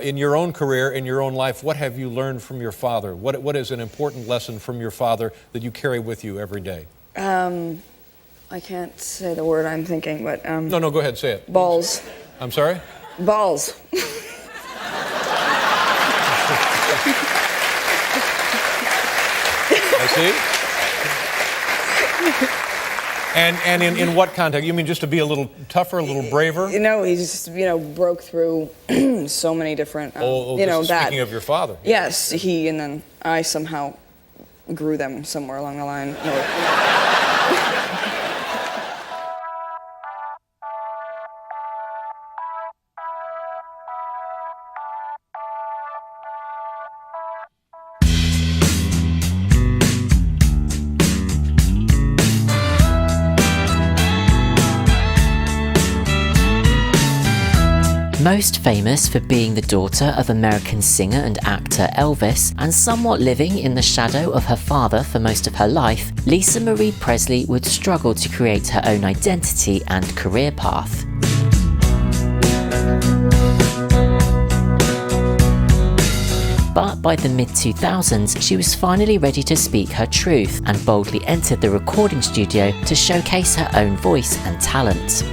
In your own career, in your own life, what have you learned from your father? What is an important lesson from your father that you carry with you every day? I can't say the word I'm thinking, but No, go ahead, say it. Balls. I'm sorry? Balls. I see. And in what context? You mean just to be a little tougher, a little braver? You know, he just, broke through so many different, Speaking of your father. Yes, he, and then I somehow grew them somewhere along the line. Most famous for being the daughter of American singer and actor Elvis, and somewhat living in the shadow of her father for most of her life, Lisa Marie Presley would struggle to create her own identity and career path. But by the mid-2000s, she was finally ready to speak her truth and boldly entered the recording studio to showcase her own voice and talent.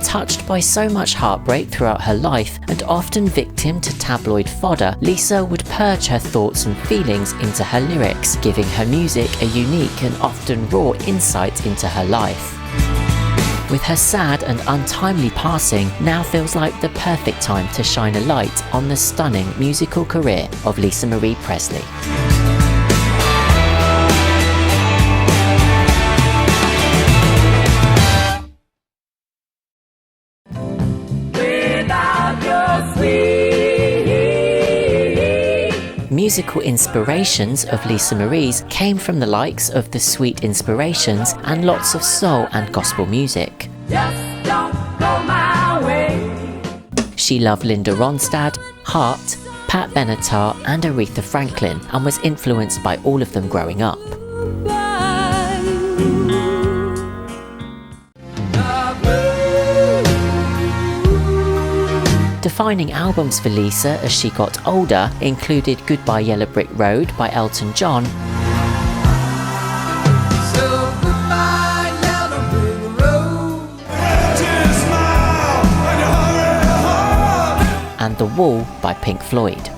Touched by so much heartbreak throughout her life, and often victim to tabloid fodder, Lisa would purge her thoughts and feelings into her lyrics, giving her music a unique and often raw insight into her life. With her sad and untimely passing, now feels like the perfect time to shine a light on the stunning musical career of Lisa Marie Presley. Musical inspirations of Lisa Marie's came from the likes of the Sweet Inspirations and lots of soul and gospel music. Just don't go my way. She loved Linda Ronstadt, Hart, Pat Benatar and Aretha Franklin, and was influenced by all of them growing up. Defining albums for Lisa as she got older included Goodbye Yellow Brick Road by Elton John, and The Wall by Pink Floyd.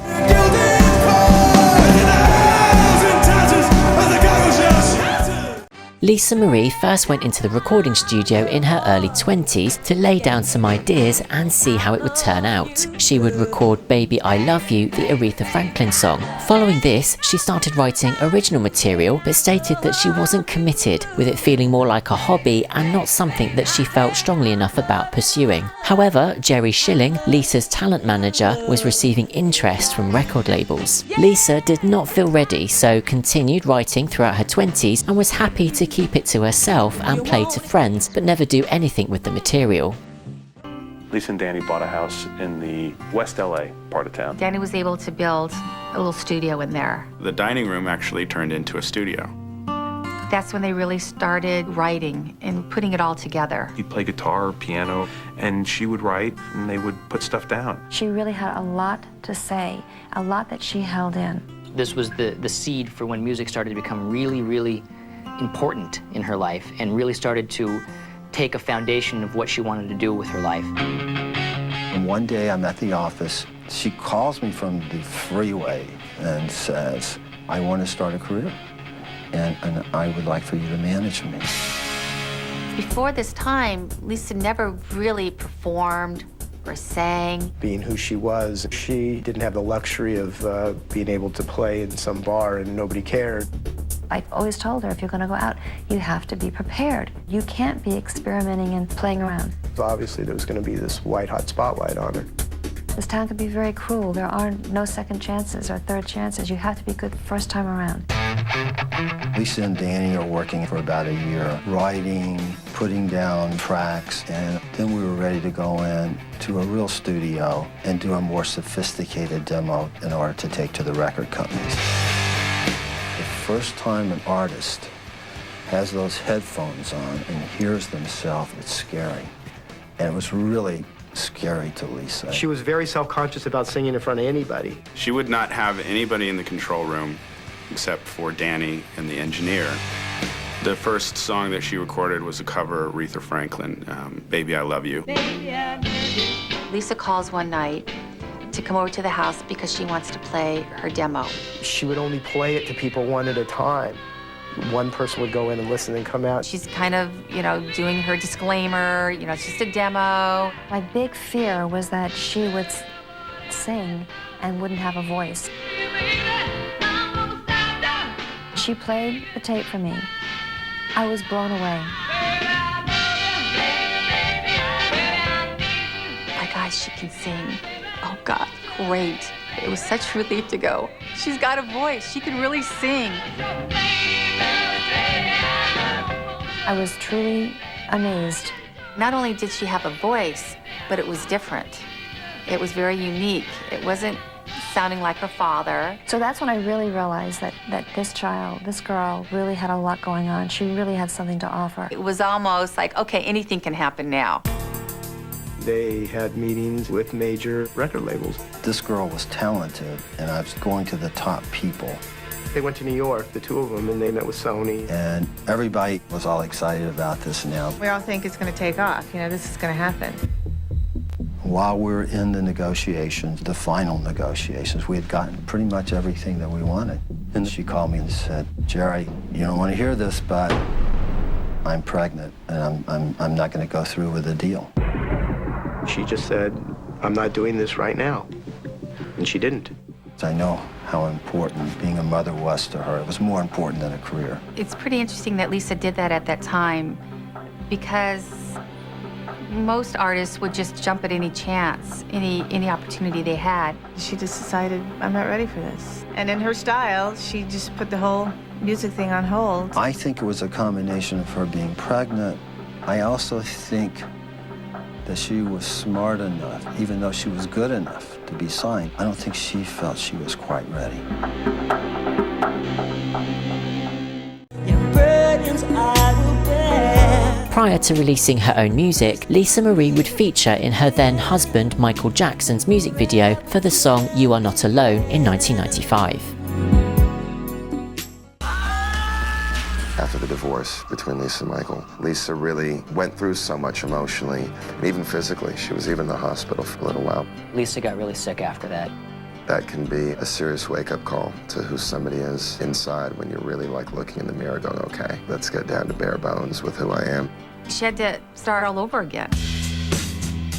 Lisa Marie first went into the recording studio in her early 20s to lay down some ideas and see how it would turn out. She would record Baby I Love You, the Aretha Franklin song. Following this, she started writing original material, but stated that she wasn't committed, with it feeling more like a hobby and not something that she felt strongly enough about pursuing. However, Jerry Schilling, Lisa's talent manager, was receiving interest from record labels. Lisa did not feel ready, so continued writing throughout her 20s and was happy to keep it to herself and play to friends, but never do anything with the material. Lisa and Danny bought a house in the West LA part of town. Danny was able to build a little studio in there. The dining room actually turned into a studio. That's when they really started writing and putting it all together. He'd play guitar, piano, and she would write, and they would put stuff down. She really had a lot to say, a lot that she held in. This was the seed for when music started to become really, really important in her life and really started to take a foundation of what she wanted to do with her life. And one day I'm at the office. She calls me from the freeway and says, I want to start a career, and I would like for you to manage me. Before this time, Lisa never really performed or sang. Being who she was, she didn't have the luxury of being able to play in some bar and nobody cared. I've always told her, if you're going to go out, you have to be prepared. You can't be experimenting and playing around. So obviously there was going to be this white-hot spotlight on her. This town can be very cruel. There are no second chances or third chances. You have to be good first time around. Lisa and Danny are working for about a year, writing, putting down tracks, and then we were ready to go in to a real studio and do a more sophisticated demo in order to take to the record companies. The first time an artist has those headphones on and hears themselves, it's scary. And it was really scary to Lisa. She was very self-conscious about singing in front of anybody. She would not have anybody in the control room except for Danny and the engineer. The first song that she recorded was a cover of Aretha Franklin, Baby I Love You. Lisa calls one night to come over to the house because she wants to play her demo. She would only play it to people one at a time. One person would go in and listen and come out. She's kind of, doing her disclaimer, it's just a demo. My big fear was that she would sing and wouldn't have a voice. She played the tape for me. I was blown away. My God, she can sing. Oh God, great. It was such a relief to go. She's got a voice. She can really sing. I was truly amazed. Not only did she have a voice, but it was different. It was very unique. It wasn't sounding like her father. So that's when I really realized that this child, this girl, really had a lot going on. She really had something to offer. It was almost like, okay, anything can happen now. They had meetings with major record labels. This girl was talented, and I was going to the top people. They went to New York, the two of them, and they met with Sony. And everybody was all excited about this now. We all think it's going to take off. This is going to happen. While we were in the negotiations, the final negotiations, we had gotten pretty much everything that we wanted. And she called me and said, Jerry, you don't want to hear this, but I'm pregnant, and I'm not going to go through with the deal. She just said, I'm not doing this right now. And she didn't. I know how important being a mother was to her. It was more important than a career. It's pretty interesting that Lisa did that at that time because most artists would just jump at any chance, any opportunity they had. She just decided, I'm not ready for this. And in her style, she just put the whole music thing on hold. I think it was a combination of her being pregnant. I also think that she was smart enough, even though she was good enough to be signed. I don't think she felt she was quite ready. Prior to releasing her own music, Lisa Marie would feature in her then husband Michael Jackson's music video for the song You Are Not Alone in 1995. After the divorce between Lisa and Michael, Lisa really went through so much emotionally, and even physically. She was even in the hospital for a little while. Lisa got really sick after that. That can be a serious wake-up call to who somebody is inside when you're really looking in the mirror going, okay, let's get down to bare bones with who I am. She had to start all over again.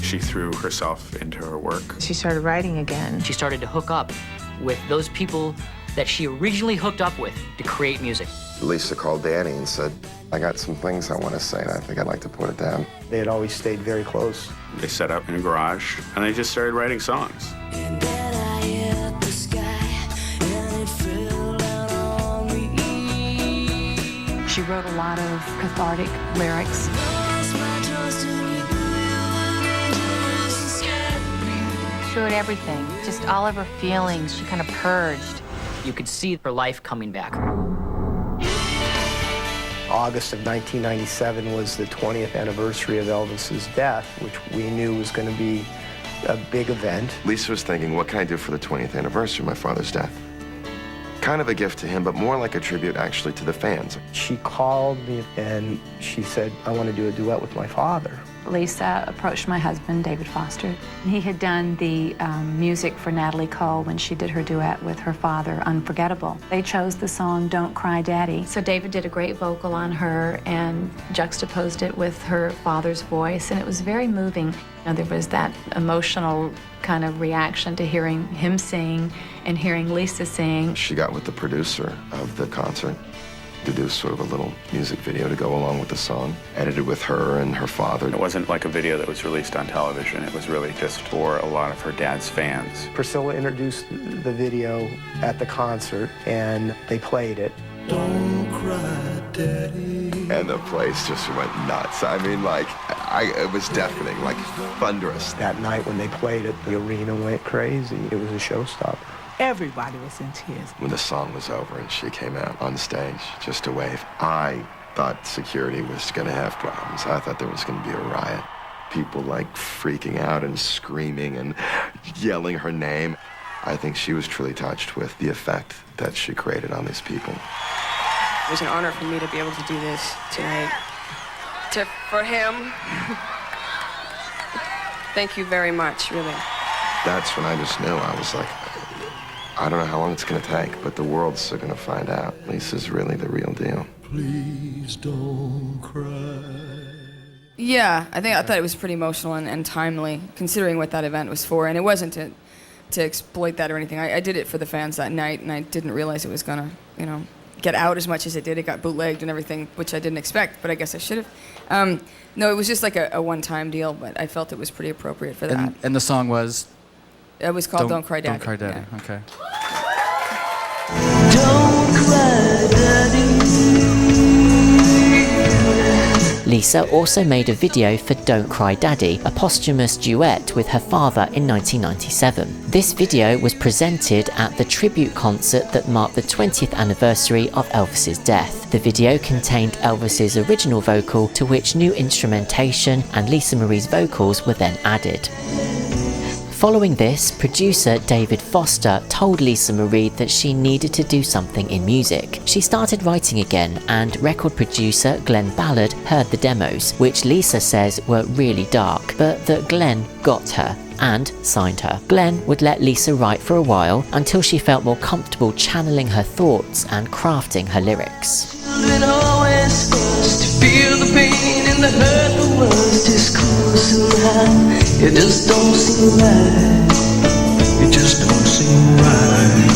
She threw herself into her work. She started writing again. She started to hook up with those people that she originally hooked up with to create music. Lisa called Danny and said, I got some things I want to say, and I think I'd like to put it down. They had always stayed very close. They set up in a garage, and they just started writing songs. She wrote a lot of cathartic lyrics. She wrote everything, just all of her feelings. She kind of purged. You could see her life coming back. August of 1997 was the 20th anniversary of Elvis's death, which we knew was going to be a big event. Lisa was thinking, what can I do for the 20th anniversary of my father's death? Kind of a gift to him, but more like a tribute actually to the fans. She called me and she said, I want to do a duet with my father. Lisa approached my husband, David Foster. He had done the music for Natalie Cole when she did her duet with her father, Unforgettable. They chose the song Don't Cry Daddy. So David did a great vocal on her and juxtaposed it with her father's voice, and it was very moving. There was that emotional kind of reaction to hearing him sing and hearing Lisa sing. She got with the producer of the concert to do sort of a little music video to go along with the song, edited with her and her father. It wasn't like a video that was released on television. It was really just for a lot of her dad's fans. Priscilla introduced the video at the concert, and they played it. Don't cry, Daddy. And the place just went nuts. I mean, it was deafening, thunderous. That night when they played it, the arena went crazy. It was a showstopper. Everybody was in tears. When the song was over and she came out on stage just to wave, I thought security was going to have problems. I thought there was going to be a riot. people like freaking out and screaming and yelling her name. I think she was truly touched with the effect that she created on these people. It was an honor for me to be able to do this tonight. For him, thank you very much, really. That's when I just knew. I was like, I don't know how long it's going to take, but the world's still going to find out. Lisa's really the real deal. Please don't cry. Yeah, I thought it was pretty emotional and timely, considering what that event was for. And it wasn't to exploit that or anything. I did it for the fans that night, and I didn't realize it was gonna, get out as much as it did. It got bootlegged and everything, which I didn't expect, but I guess I should have. No, it was just like a one-time deal, but I felt it was pretty appropriate for that. And the song was? It was called Don't Cry Daddy. Don't Cry Daddy, yeah. okay. Don't cry, Daddy. Lisa also made a video for Don't Cry Daddy, a posthumous duet with her father in 1997. This video was presented at the tribute concert that marked the 20th anniversary of Elvis's death. The video contained Elvis's original vocal, to which new instrumentation and Lisa Marie's vocals were then added. Following this, producer David Foster told Lisa Marie that she needed to do something in music. She started writing again, and record producer Glenn Ballard heard the demos, which Lisa says were really dark, but that Glenn got her and signed her. Glenn would let Lisa write for a while until she felt more comfortable channeling her thoughts and crafting her lyrics. Children always first to feel the pain and the hurt, the worst is close and high. It just don't seem right. It just don't seem right.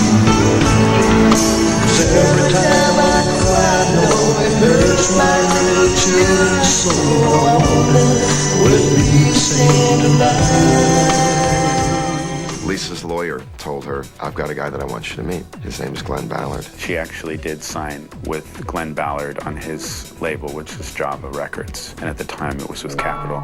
'Cause every time I cry, I know it hurts my little children's soul. I wonder, will it be the same tonight? Lisa's lawyer told her, I've got a guy that I want you to meet. His name is Glenn Ballard. She actually did sign with Glenn Ballard on his label, which was Java Records. And at the time, it was with Capitol.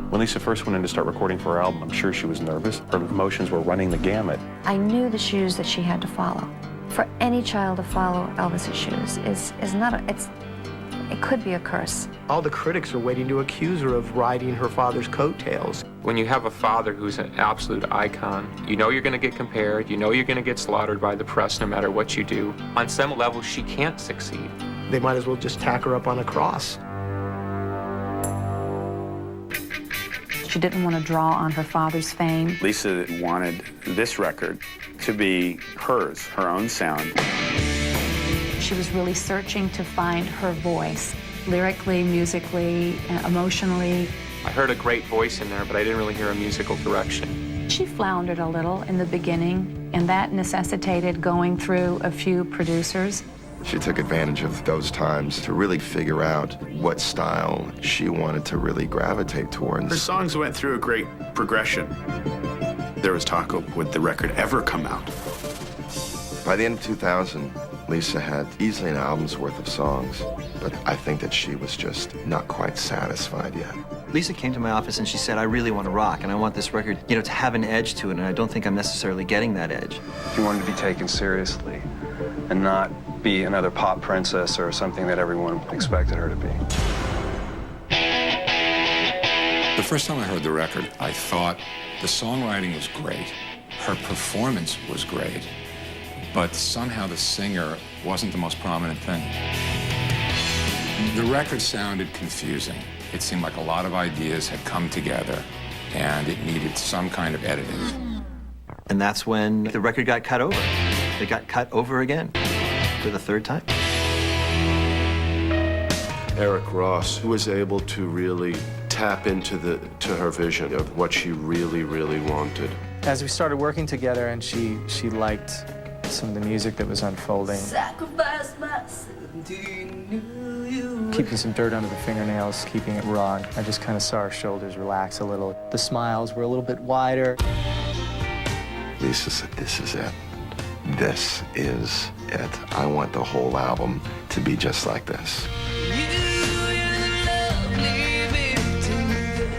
When Lisa first went in to start recording for her album, I'm sure she was nervous. Her emotions were running the gamut. I knew the shoes that she had to follow. For any child to follow Elvis's shoes is not it could be a curse. All the critics are waiting to accuse her of riding her father's coattails. When you have a father who's an absolute icon, you know you're going to get compared, you know you're going to get slaughtered by the press no matter what you do. On some level, she can't succeed. They might as well just tack her up on a cross. She didn't want to draw on her father's fame. Lisa wanted this record to be hers, her own sound. She was really searching to find her voice, lyrically, musically, emotionally. I heard a great voice in there, but I didn't really hear a musical direction. She floundered a little in the beginning, and that necessitated going through a few producers. She took advantage of those times to really figure out what style she wanted to really gravitate towards. Her songs went through a great progression. There was talk of would the record ever come out. By the end of 2000, Lisa had easily an album's worth of songs, but I think that she was just not quite satisfied yet. Lisa came to my office and she said, I really want to rock, and I want this record, to have an edge to it, and I don't think I'm necessarily getting that edge. She wanted to be taken seriously and not be another pop princess or something that everyone expected her to be. The first time I heard the record, I thought the songwriting was great, her performance was great, but somehow the singer wasn't the most prominent thing. The record sounded confusing. It seemed like a lot of ideas had come together, and it needed some kind of editing. And that's when the record got cut over. It got cut over again for the third time. Eric Ross was able to really tap into her vision of what she really, really wanted. As we started working together and she liked some of the music that was unfolding. Keeping some dirt under the fingernails, keeping it raw. I just kind of saw her shoulders relax a little. The smiles were a little bit wider. Lisa said, this is it. This is it. I want the whole album to be just like this.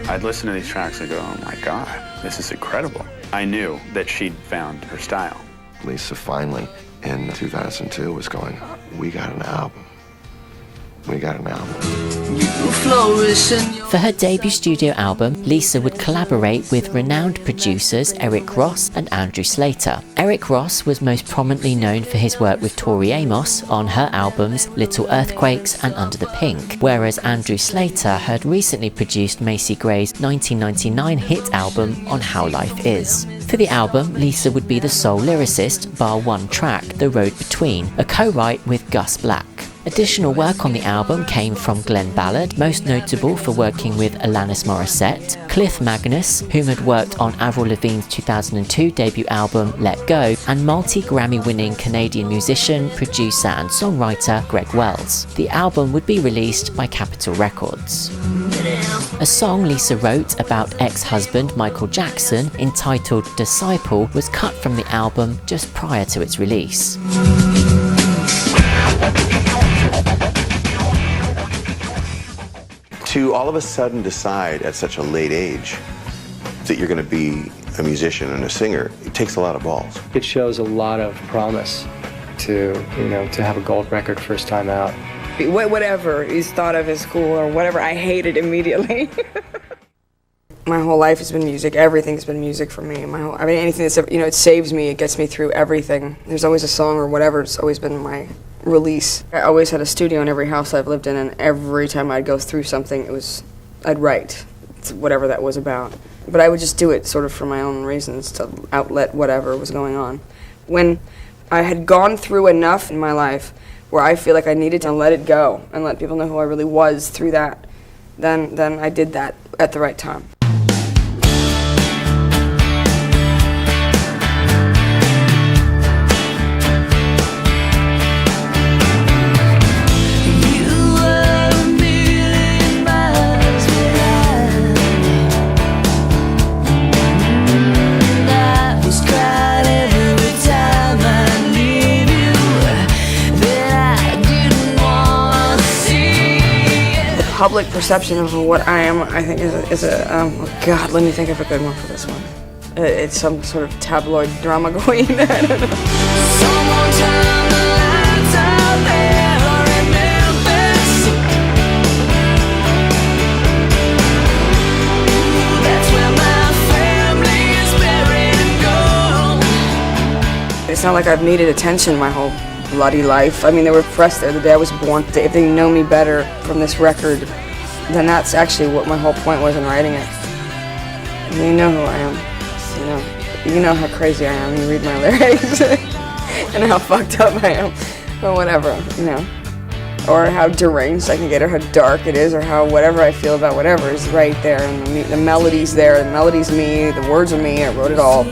I'd listen to these tracks and go, oh my God, this is incredible. I knew that she'd found her style. Lisa finally, in 2002, was going, we got an album. we got an album. For her debut studio album, Lisa would collaborate with renowned producers Eric Ross and Andrew Slater. Eric Ross was most prominently known for his work with Tori Amos on her albums Little Earthquakes and Under the Pink, whereas Andrew Slater had recently produced Macy Gray's 1999 hit album On How Life Is. For the album, Lisa would be the sole lyricist, bar one track, The Road Between, a co-write with Gus Black. Additional work on the album came from Glenn Ballard, most notable for working with Alanis Morissette, Cliff Magnus, whom had worked on Avril Lavigne's 2002 debut album Let Go, and multi-Grammy-winning Canadian musician, producer and songwriter Greg Wells. The album would be released by Capitol Records. A song Lisa wrote about ex-husband Michael Jackson, entitled Disciple, was cut from the album just prior to its release. To all of a sudden decide at such a late age that you're going to be a musician and a singer, it takes a lot of balls. It shows a lot of promise to have a gold record first time out. Whatever is thought of as cool or whatever, I hate it immediately. My whole life has been music. Everything's been music for me. Anything that's it saves me. It gets me through everything. There's always a song or whatever. It's always been my release. I always had a studio in every house I've lived in, and every time I'd go through something, I'd write whatever that was about. But I would just do it sort of for my own reasons, to outlet whatever was going on. When I had gone through enough in my life where I feel like I needed to let it go and let people know who I really was through that, then I did that at the right time. Public perception of what I am, I think, is a oh God, let me think of a good one for this one. It's some sort of tabloid drama queen. I don't know. Someone turn the lights out there in Memphis. That's where my family is buried and gone. It's not like I've needed attention my whole bloody life. I mean, they were pressed there the day I was born. If they know me better from this record, then that's actually what my whole point was in writing it. You know who I am. You know how crazy I am. You read my lyrics and how fucked up I am, or whatever, or how deranged I can get, or how dark it is, or how whatever I feel about whatever is right there, and the melody's there. The melody's me. The words are me. I wrote it all.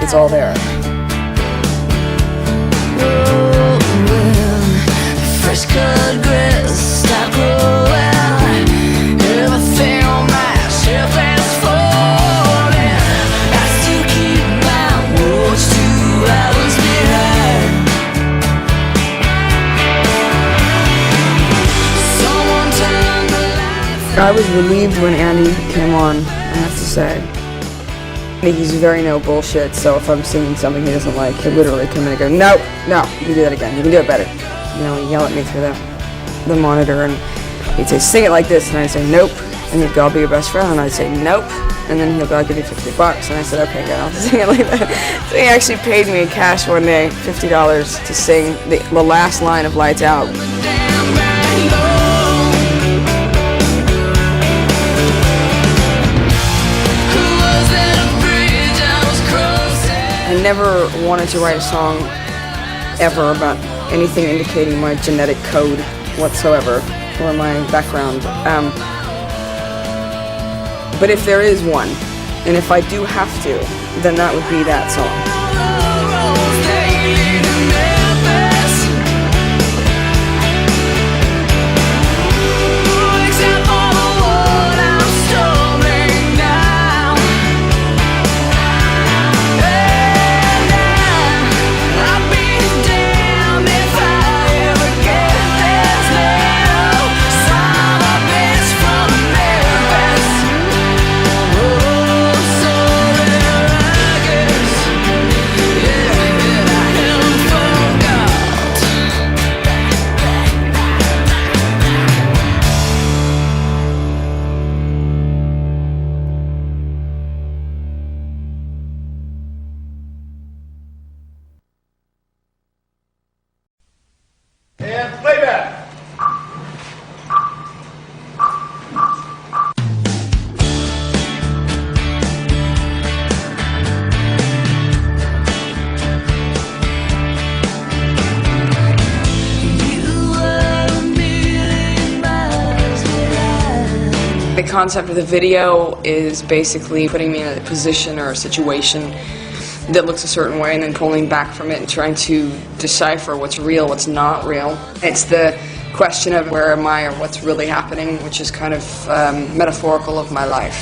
It's all there. Fresh cut grass, stop growing. Everything on my shelf is falling. I still keep my watch 2 hours behind. Someone turn the lights. I was relieved when Andy came on, I have to say. He's very no bullshit, so if I'm singing something he doesn't like, he'll literally come in and go, no, you can do that again, you can do it better. He'd yell at me through the monitor, and he'd say, sing it like this, and I'd say, nope. And he'd go, I'll be your best friend, and I'd say, nope. And then he'll go, I'll give you $50. And I said, okay, good, I'll sing it like that. So he actually paid me in cash one day, $50, to sing the last line of Lights Out. I never wanted to write a song ever about anything indicating my genetic code whatsoever, or my background. But if there is one, and if I do have to, then that would be that song. concept of the video is basically putting me in a position or a situation that looks a certain way and then pulling back from it and trying to decipher what's real, what's not real. It's the question of where am I or what's really happening, which is kind of metaphorical of my life.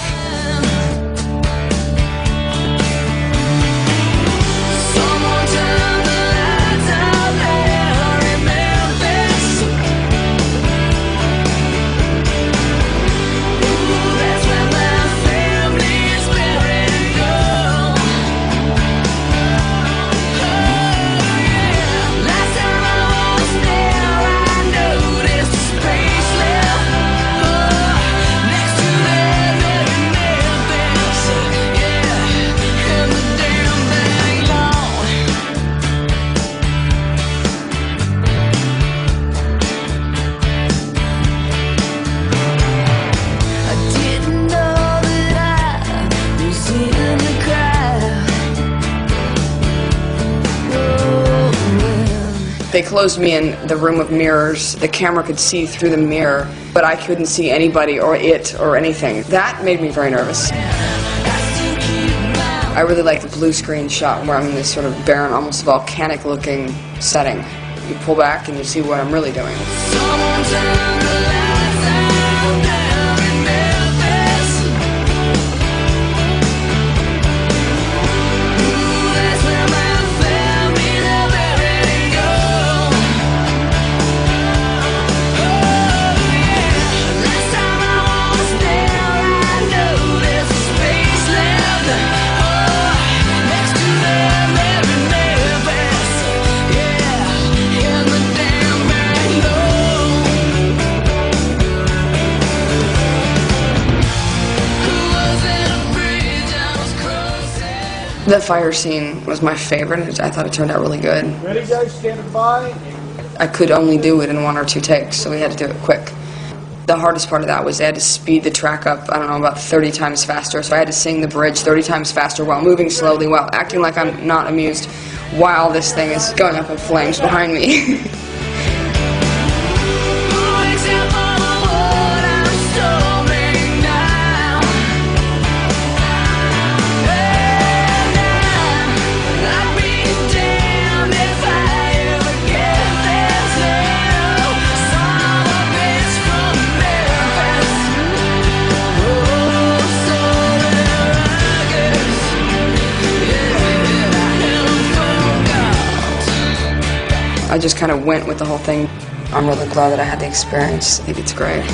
They closed me in the room of mirrors. The camera could see through the mirror, but I couldn't see anybody or it or anything. That made me very nervous. I really like the blue screen shot where I'm in this sort of barren, almost volcanic looking setting. You pull back and you see what I'm really doing. The fire scene was my favorite. I thought it turned out really good. Ready, guys? Standing by. I could only do it in 1 or 2 takes, so we had to do it quick. The hardest part of that was they had to speed the track up, I don't know, about 30 times faster. So I had to sing the bridge 30 times faster while moving slowly, while acting like I'm not amused, while this thing is going up in flames behind me. I just kind of went with the whole thing. I'm really glad that I had the experience. I think it's great.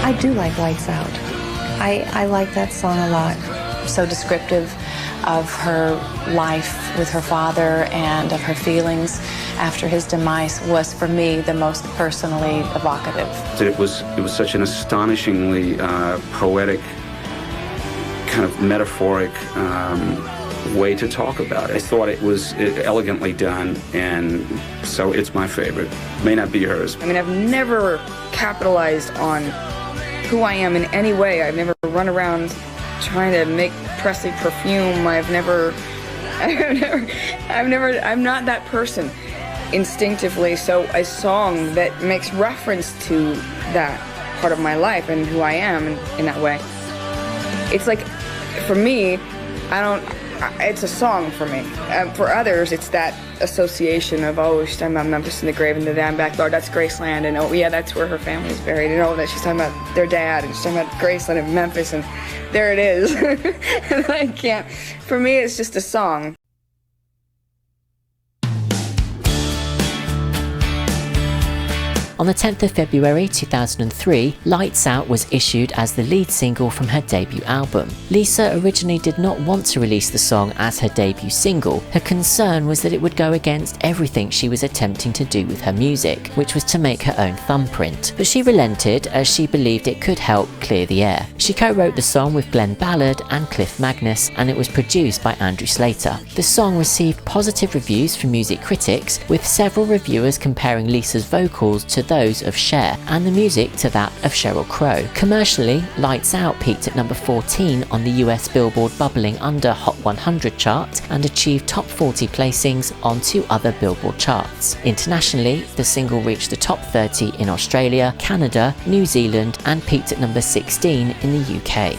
I do like Lights Out. I like that song a lot. So descriptive of her life with her father and of her feelings after his demise was, for me, the most personally evocative. It was such an astonishingly poetic, kind of metaphoric way to talk about it. I thought it was elegantly done, and so it's my favorite. May not be hers. I mean, I've never capitalized on who I am in any way. I've never run around trying to make Presley perfume. I'm not that person instinctively. So a song that makes reference to that part of my life and who I am in that way. It's like, for me, it's a song for me. For others, it's that association of, oh, she's talking about Memphis in the grave in the damn backyard, that's Graceland, and oh yeah, that's where her family's buried, and oh, that she's talking about their dad, and she's talking about Graceland and Memphis, and there it is. And I can't, for me, it's just a song. On the 10th of February 2003, Lights Out was issued as the lead single from her debut album. Lisa originally did not want to release the song as her debut single. Her concern was that it would go against everything she was attempting to do with her music, which was to make her own thumbprint. But she relented as she believed it could help clear the air. She co-wrote the song with Glenn Ballard and Cliff Magnus, and it was produced by Andrew Slater. The song received positive reviews from music critics, with several reviewers comparing Lisa's vocals to those of Cher and the music to that of Sheryl Crow. Commercially, Lights Out peaked at number 14 on the US Billboard Bubbling Under Hot 100 chart and achieved top 40 placings on 2 other Billboard charts. Internationally, the single reached the top 30 in Australia, Canada, New Zealand, and peaked at number 16 in the UK.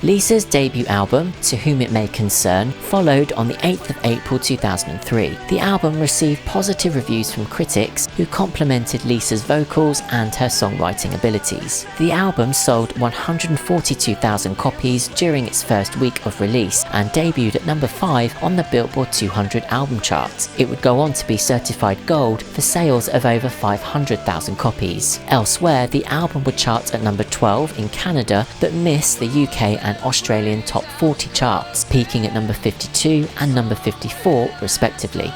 Lisa's debut album, To Whom It May Concern, followed on the 8th of April 2003. The album received positive reviews from critics who complimented Lisa's vocals and her songwriting abilities. The album sold 142,000 copies during its first week of release and debuted at number 5 on the Billboard 200 album charts. It would go on to be certified gold for sales of over 500,000 copies. Elsewhere, the album would chart at number 12 in Canada but miss the UK and Australian top 40 charts, peaking at number 52 and number 54 respectively.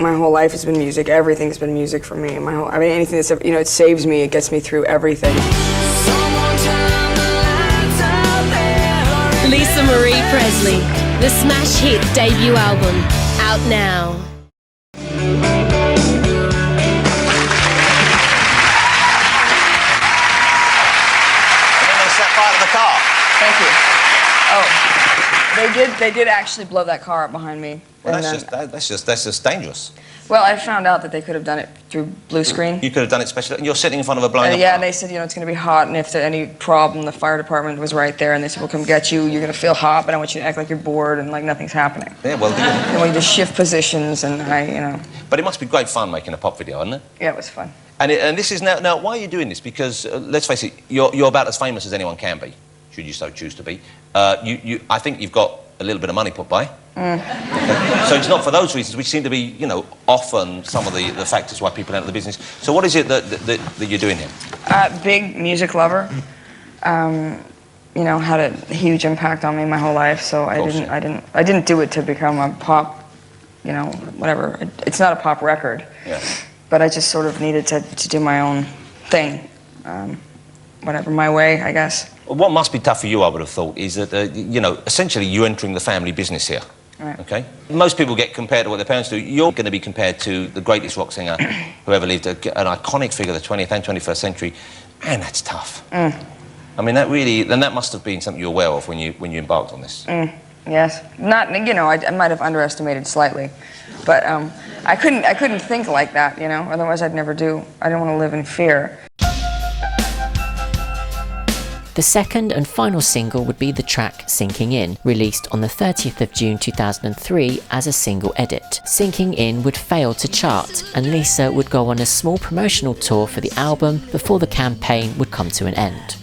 My whole life has been music. Everything's been music for me. I mean, anything that's, it saves me. It gets me through everything. Lisa Marie Presley, the smash hit debut album, out now. Set fire to the car. Thank you. Oh, they did actually blow that car up behind me. Well, that's just dangerous. Well, I found out that they could have done it through blue screen. You could have done it specially. You're sitting in front of a blown up yeah, car. and they said, it's going to be hot, and if there's any problem, the fire department was right there, and they said, we'll come get you. You're going to feel hot, but I want you to act like you're bored and like nothing's happening. Yeah, well, I want you to shift positions, and But it must be great fun making a pop video, isn't it? Yeah, it was fun. And this is now. Why are you doing this? Because let's face it, you're about as famous as anyone can be, should you so choose to be. I think you've got a little bit of money put by. So it's not for those reasons, which seem to be, often some of the factors why people enter the business. So what is it that you're doing here? Big music lover. Had a huge impact on me my whole life. So I didn't do it to become a pop, whatever. It's not a pop record. Yeah. But I just sort of needed to do my own thing, whatever, my way, I guess. What must be tough for you, I would have thought, is that, essentially you're entering the family business here. Right. Okay? Most people get compared to what their parents do. You're going to be compared to the greatest rock singer who ever lived, an iconic figure of the 20th and 21st century, and that's tough. I mean, that must have been something you were aware of when you embarked on this. Yes. Not, I might have underestimated slightly, but I couldn't think like that, otherwise I'd never do. I didn't want to live in fear. The second and final single would be the track Sinking In, released on the 30th of June 2003 as a single edit. Sinking In would fail to chart, and Lisa would go on a small promotional tour for the album before the campaign would come to an end.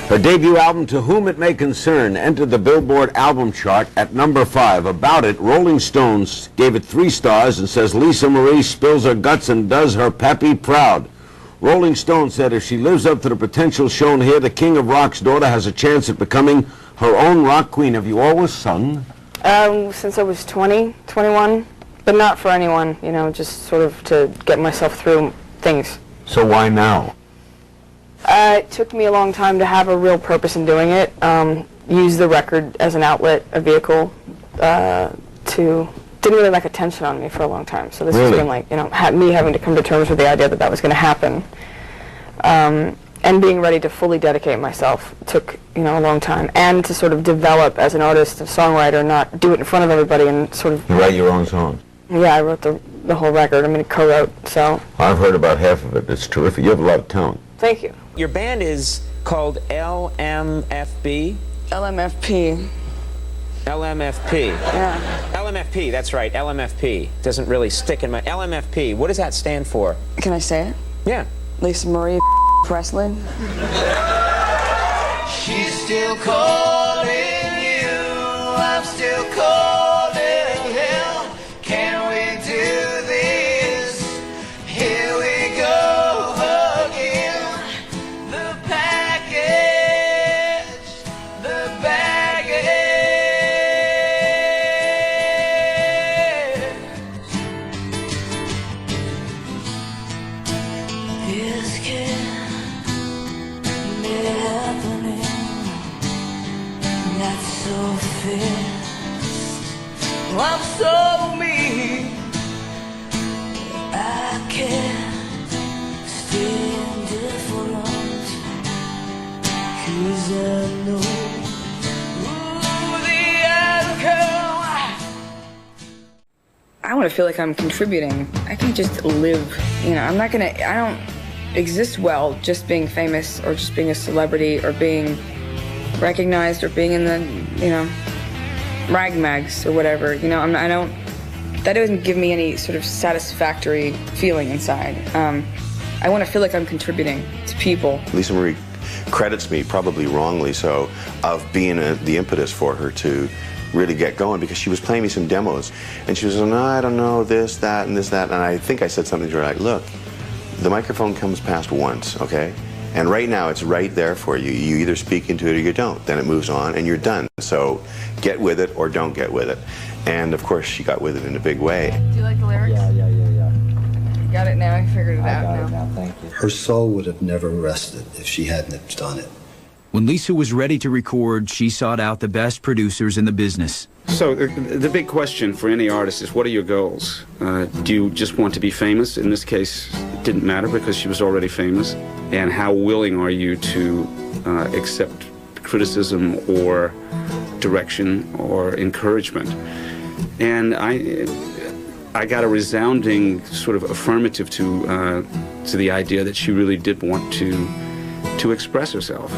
Her debut album, To Whom It May Concern, entered the Billboard album chart at number 5. About it, Rolling Stones gave it 3 stars and says Lisa Marie spills her guts and does her peppy proud. Rolling Stone said if she lives up to the potential shown here, the King of Rock's daughter has a chance at becoming her own rock queen. Have you always sung? Since I was 20, 21, but not for anyone, you know, just sort of to get myself through things. So why now? It took me a long time to have a real purpose in doing it. Use the record as an outlet, a vehicle, didn't really like attention on me for a long time. So this has been like, you know, me having to come to terms with the idea that that was going to happen. And being ready to fully dedicate myself took, you know, a long time. And to sort of develop as an artist, a songwriter, not do it in front of everybody and sort of... You write your own songs? Yeah, I wrote the whole record. I mean, co-wrote, so... I've heard about half of it. It's terrific. You have a lot of talent. Thank you. Your band is called LMFB? LMFP. LMFP. Yeah. LMFP, that's right, LMFP. Doesn't really stick in my... LMFP, what does that stand for? Can I say it? Yeah. Lisa Marie Presley. She's still calling you, I'm still calling him. Can we do this? Here we go again. The package, the baggage. This can't be happening. Not so fast. I'm so mean. I can't stay indifferent. 'Cause I know the outcome. I want to feel like I'm contributing. I can't just live, you know, I don't exist well just being famous or just being a celebrity or being recognized or being in the, you know, rag mags or whatever, you know, that doesn't give me any sort of satisfactory feeling inside. I want to feel like I'm contributing to people. Lisa Marie credits me, probably wrongly so, of being the impetus for her to really get going, because she was playing me some demos and she was like, no, I don't know, this, that, and this, that, and I think I said something to her like, look, the microphone comes past once, okay? And right now it's right there for you. You either speak into it or you don't. Then it moves on and you're done. So get with it or don't get with it. And of course she got with it in a big way. Do you like the lyrics? Yeah. You got it now? I figured it out got now. it now, thank you. Her soul would have never rested if she hadn't have done it. When Lisa was ready to record, she sought out the best producers in the business. So the big question for any artist is, what are your goals? Do you just want to be famous? In this case, it didn't matter because she was already famous. And how willing are you to accept criticism or direction or encouragement? And I got a resounding sort of affirmative to the idea that she really did want to express herself.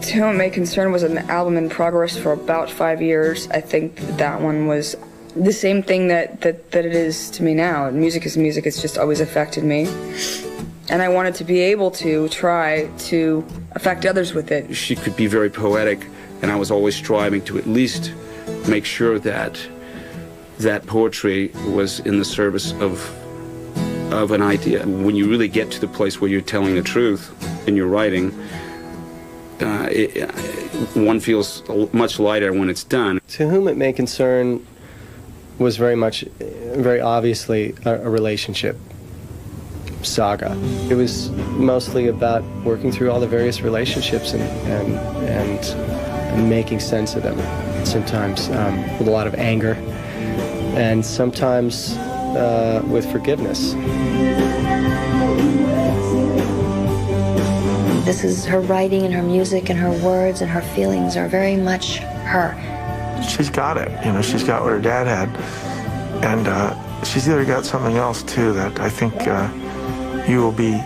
To Whom It May Concern was an album in progress for about 5 years. I think that one was the same thing that it is to me now. Music is music, it's just always affected me. And I wanted to be able to try to affect others with it. She could be very poetic, and I was always striving to at least make sure that that poetry was in the service of an idea. When you really get to the place where you're telling the truth in your writing, one feels much lighter when it's done. To Whom It May Concern was very obviously a relationship saga. It was mostly about working through all the various relationships and making sense of them. Sometimes with a lot of anger, and sometimes with forgiveness. This is her writing and her music and her words and her feelings are very much her. She's got it, you know, she's got what her dad had. And she's either got something else too that I think you will be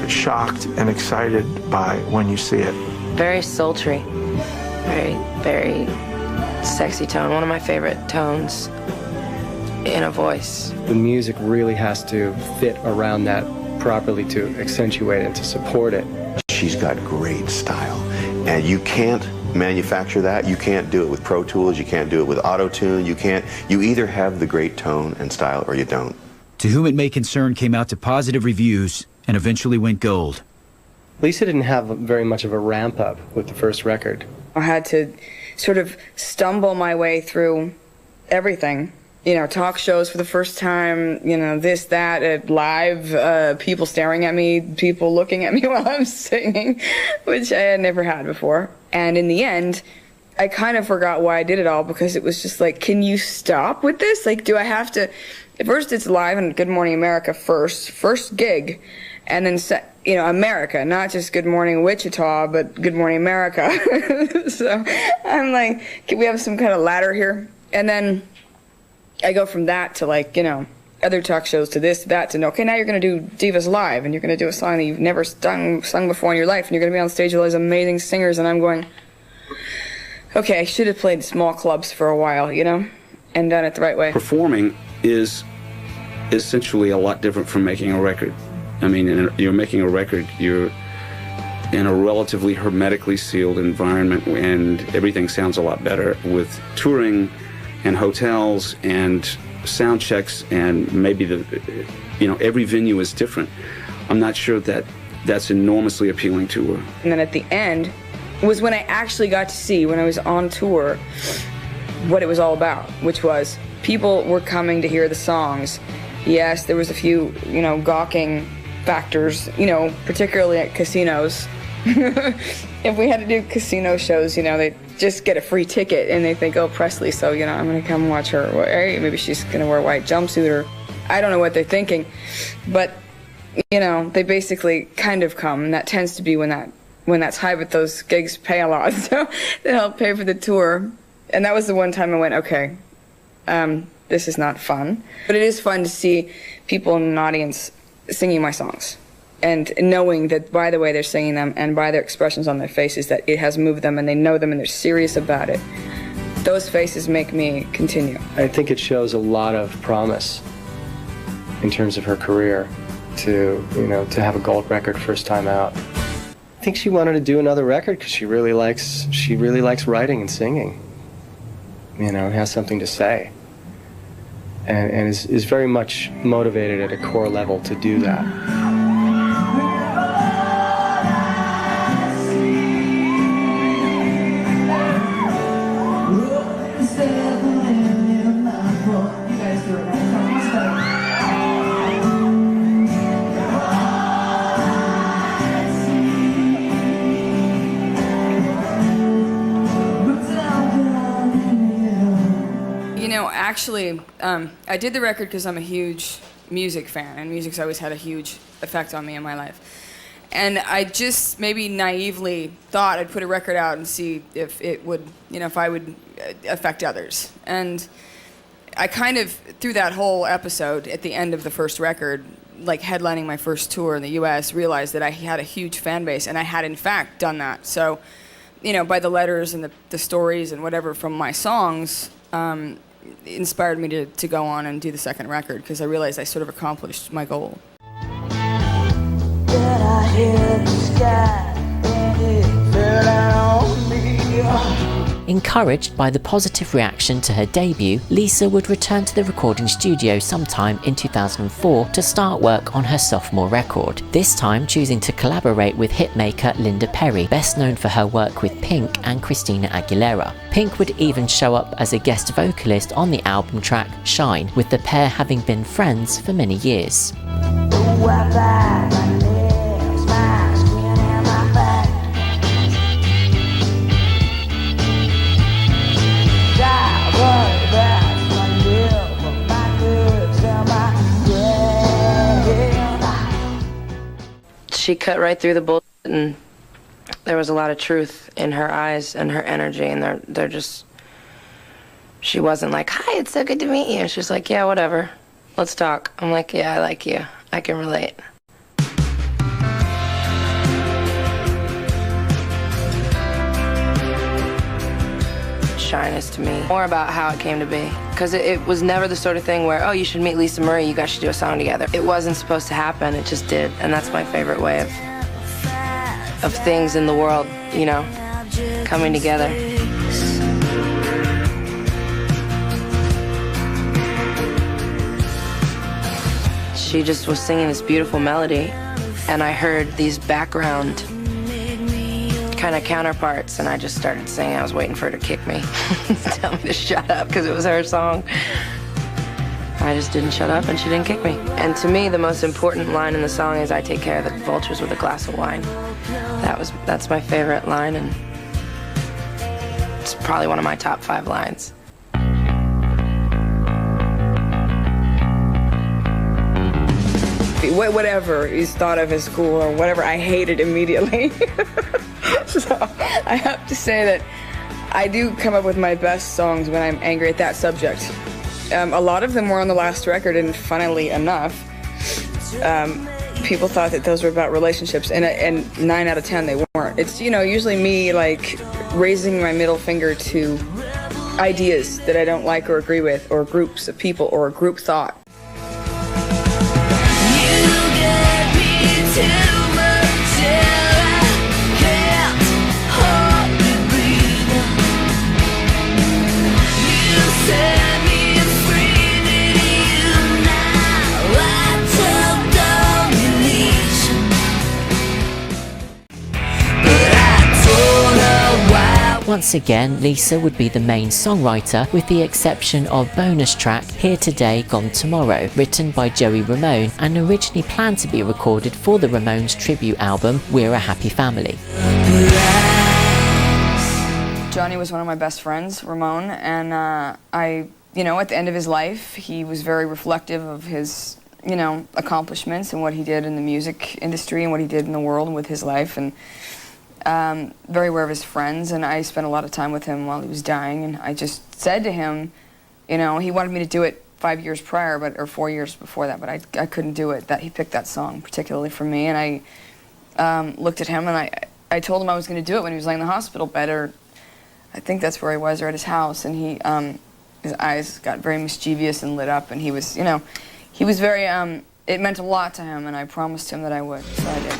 shocked and excited by when you see it. Very sultry, very, very sexy tone. One of my favorite tones in a voice. The music really has to fit around that properly to accentuate and to support it. She's got great style, and you can't manufacture that. You can't do it with Pro Tools, you can't do it with auto-tune, you either have the great tone and style or you don't. To Whom It May Concern came out to positive reviews and eventually went gold. Lisa didn't have very much of a ramp up with the first record. I had to sort of stumble my way through everything. You know, talk shows for the first time, you know, this, that, live, people staring at me, people looking at me while I'm singing, which I had never had before. And in the end, I kind of forgot why I did it all, because it was just like, can you stop with this? Like, do I have to... At first it's live and Good Morning America first gig, and then, you know, America, not just Good Morning Wichita, but Good Morning America. So I'm like, can we have some kind of ladder here? And then I go from that to, like, you know, other talk shows, to this, to that, to, okay, now you're going to do Divas Live, and you're going to do a song that you've never sung before in your life, and you're going to be on stage with all these amazing singers, and I'm going, okay, I should have played small clubs for a while, you know, and done it the right way. Performing is essentially a lot different from making a record. I mean, you're making a record, you're in a relatively hermetically sealed environment, and everything sounds a lot better. With touring and hotels and sound checks, and maybe every venue is different. I'm not sure that that's enormously appealing to her. And then at the end was when I actually got to see, when I was on tour, what it was all about, which was people were coming to hear the songs. Yes, there was a few, you know, gawking factors, you know, particularly at casinos. If we had to do casino shows, you know, they just get a free ticket and they think, oh, Presley, so, you know, I'm going to come watch her. Or, hey, maybe she's going to wear a white jumpsuit, or I don't know what they're thinking. But, you know, they basically kind of come, and that tends to be when that's high, but those gigs pay a lot, so they help pay for the tour. And that was the one time I went, okay, this is not fun. But it is fun to see people in an audience singing my songs, and knowing that by the way they're singing them and by their expressions on their faces that it has moved them and they know them and they're serious about it. Those faces make me continue. I think it shows a lot of promise in terms of her career to have a gold record first time out. I think she wanted to do another record because she really likes writing and singing. You know, has something to say. And is very much motivated at a core level to do that. actually, I did the record because I'm a huge music fan, and music's always had a huge effect on me in my life. And I just maybe naively thought I'd put a record out and see if it would, if I would affect others. And I kind of, through that whole episode, at the end of the first record, like headlining my first tour in the U.S., realized that I had a huge fan base, and I had in fact done that. So, by the letters and the stories and whatever from my songs, inspired me to go on and do the second record, because I realized I sort of accomplished my goal. Encouraged by the positive reaction to her debut, Lisa would return to the recording studio sometime in 2004 to start work on her sophomore record, this time choosing to collaborate with hitmaker Linda Perry, best known for her work with Pink and Christina Aguilera. Pink would even show up as a guest vocalist on the album track Shine, with the pair having been friends for many years. She cut right through the bullshit, and there was a lot of truth in her eyes and her energy, and they're just, she wasn't like, hi, it's so good to meet you. She's like, yeah, whatever, let's talk. I'm like, yeah, I like you, I can relate. Shyness to me more about how it came to be, because it was never the sort of thing where, oh, you should meet Lisa Marie, you guys should do a song together. It wasn't supposed to happen, it just did, and that's my favorite way of things in the world, coming together. She just was singing this beautiful melody, and I heard these background kind of counterparts, and I just started singing. I was waiting for her to kick me, tell me to shut up, because it was her song. I just didn't shut up, and she didn't kick me. And to me, the most important line in the song is, I take care of the vultures with a glass of wine. That's my favorite line, and it's probably one of my top 5 lines. Whatever is thought of as cool or whatever, I hate it immediately. So I have to say that I do come up with my best songs when I'm angry at that subject. A lot of them were on the last record, and funnily enough, people thought that those were about relationships, and 9 out of 10 they weren't. It's, usually me like raising my middle finger to ideas that I don't like or agree with, or groups of people, or a group thought. Once again, Lisa would be the main songwriter, with the exception of bonus track Here Today, Gone Tomorrow, written by Joey Ramone and originally planned to be recorded for the Ramones tribute album We're a Happy Family. Johnny was one of my best friends, Ramone, and at the end of his life, he was very reflective of his, accomplishments and what he did in the music industry and what he did in the world and with his life, and very aware of his friends, and I spent a lot of time with him while he was dying, and I just said to him, he wanted me to do it 5 years prior, or 4 years before that, but I couldn't do it. That he picked that song particularly for me, and I looked at him, and I told him I was going to do it when he was laying in the hospital bed, or I think that's where he was, or at his house, and his eyes got very mischievous and lit up, and he was very, it meant a lot to him, and I promised him that I would, so I did.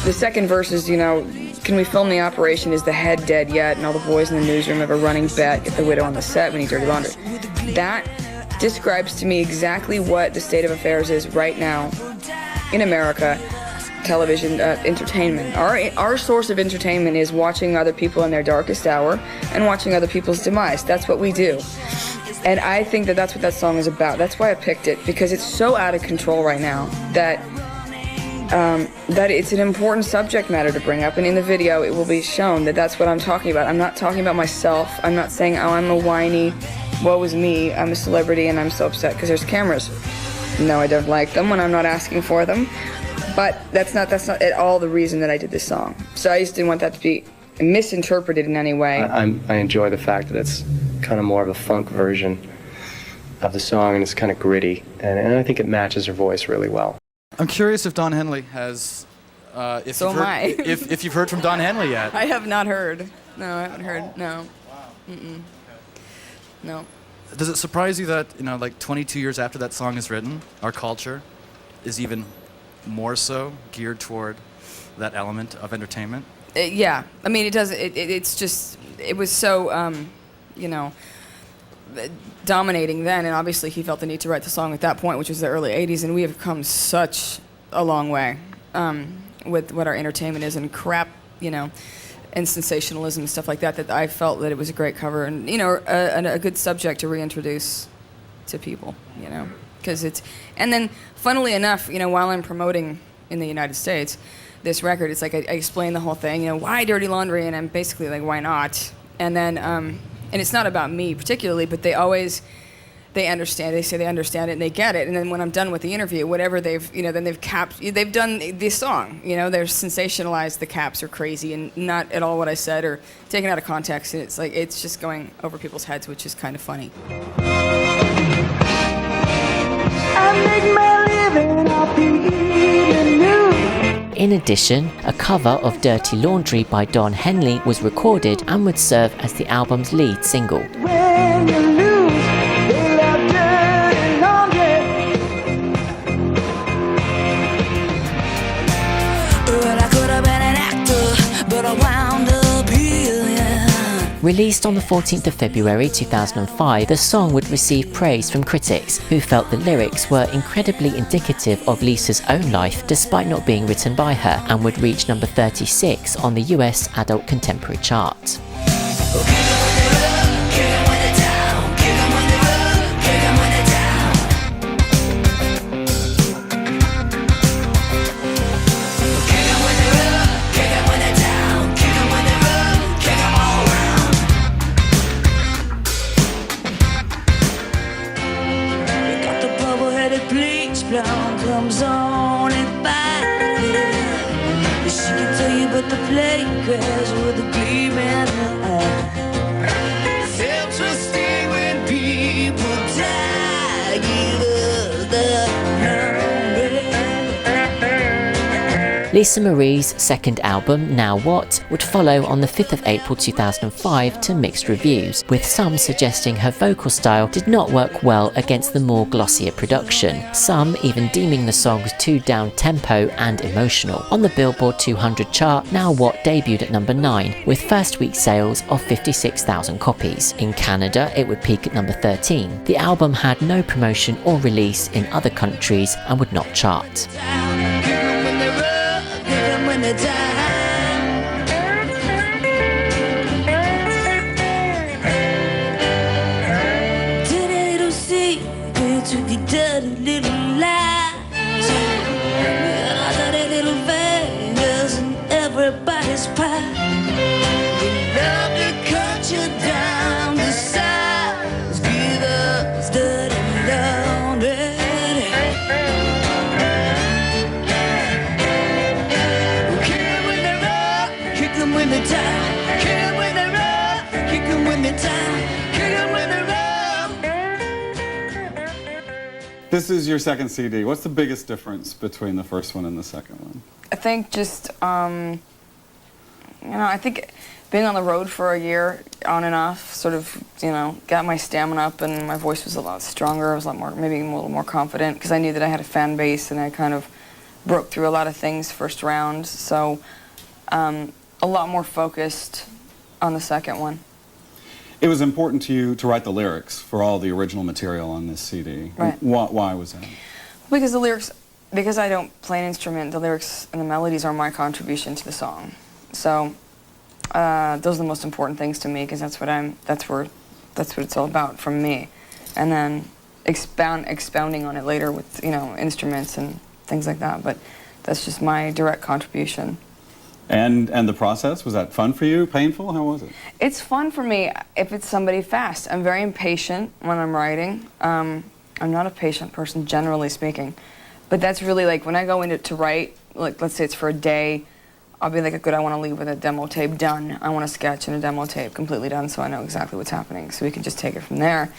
The second verse is, can we film the operation? Is the head dead yet? And all the boys in the newsroom have a running bet. Get the widow on the set. We need dirty laundry. That describes to me exactly what the state of affairs is right now in America. Television, entertainment. Our source of entertainment is watching other people in their darkest hour and watching other people's demise. That's what we do. And I think that that's what that song is about. That's why I picked it, because it's so out of control right now that that it's an important subject matter to bring up, and in the video it will be shown that that's what I'm talking about. I'm not talking about myself. I'm not saying, oh, I'm a whiny, woe is me, I'm a celebrity and I'm so upset because there's cameras. No, I don't like them when I'm not asking for them, but that's not at all the reason that I did this song. So I just didn't want that to be misinterpreted in any way. I enjoy the fact that it's kind of more of a funk version of the song, and it's kind of gritty, and I think it matches her voice really well. I'm curious if Don Henley has, if you've heard from Don Henley yet. I have not heard. No, I haven't heard. No. No. Does it surprise you that, like 22 years after that song is written, our culture is even more so geared toward that element of entertainment? Yeah. I mean, it does. It's just, it was so, dominating then, and obviously he felt the need to write the song at that point, which was the early 80s, and we have come such a long way with what our entertainment is and crap, and sensationalism and stuff like that, that I felt that it was a great cover and, a good subject to reintroduce to people, because it's, and then funnily enough, while I'm promoting in the United States this record, it's like I explain the whole thing, why Dirty Laundry, and I'm basically like, why not? And then, and it's not about me particularly, but they understand. They say they understand it and they get it. And then when I'm done with the interview, whatever they've, then they've done this song. They're sensationalized. The caps are crazy and not at all what I said or taken out of context. And it's like it's just going over people's heads, which is kind of funny. I make my living off eating news. In addition, a cover of Dirty Laundry by Don Henley was recorded and would serve as the album's lead single. When you lose, they love dirty laundry. Well, I could have been an actor, but I wound up here. Released on the 14th of February 2005, the song would receive praise from critics who felt the lyrics were incredibly indicative of Lisa's own life despite not being written by her, and would reach number 36 on the US Adult Contemporary chart. Comes on and by. She can tell you about the plane crash with a gleam in her eye. It's interesting when people die. Give us the number. Lisa Marie's second album, Now What, would follow on the 5th of April 2005 to mixed reviews, with some suggesting her vocal style did not work well against the more glossier production, some even deeming the songs too down-tempo and emotional. On the Billboard 200 chart, Now What debuted at number 9, with first week sales of 56,000 copies. In Canada, it would peak at number 13. The album had no promotion or release in other countries and would not chart. Everybody's pie. We love to cut you down to size. Give us dirty laundry. Kick 'em when they're rough, kick 'em when they're tight. Kick 'em when they're rough, kick 'em when they're tight. Kick 'em when they're rough. This is your second CD. What's the biggest difference between the first one and the second one? I think just, I think being on the road for a year, on and off, sort of, got my stamina up and my voice was a lot stronger. I was a lot more, maybe a little more confident because I knew that I had a fan base and I kind of broke through a lot of things first round. So a lot more focused on the second one. It was important to you to write the lyrics for all the original material on this CD. Right. Why was that? Because the lyrics, because I don't play an instrument, the lyrics and the melodies are my contribution to the song. So those are the most important things to me because that's what it's all about from me. And then expounding on it later with instruments and things like that. But that's just my direct contribution. And the process, was that fun for you? Painful? How was it? It's fun for me if it's somebody fast. I'm very impatient when I'm writing. I'm not a patient person, generally speaking. But that's really like, when I go into to write, like let's say it's for a day, I'll be like, good, I want to leave with a demo tape done. I want a sketch and a demo tape completely done so I know exactly what's happening. So we can just take it from there.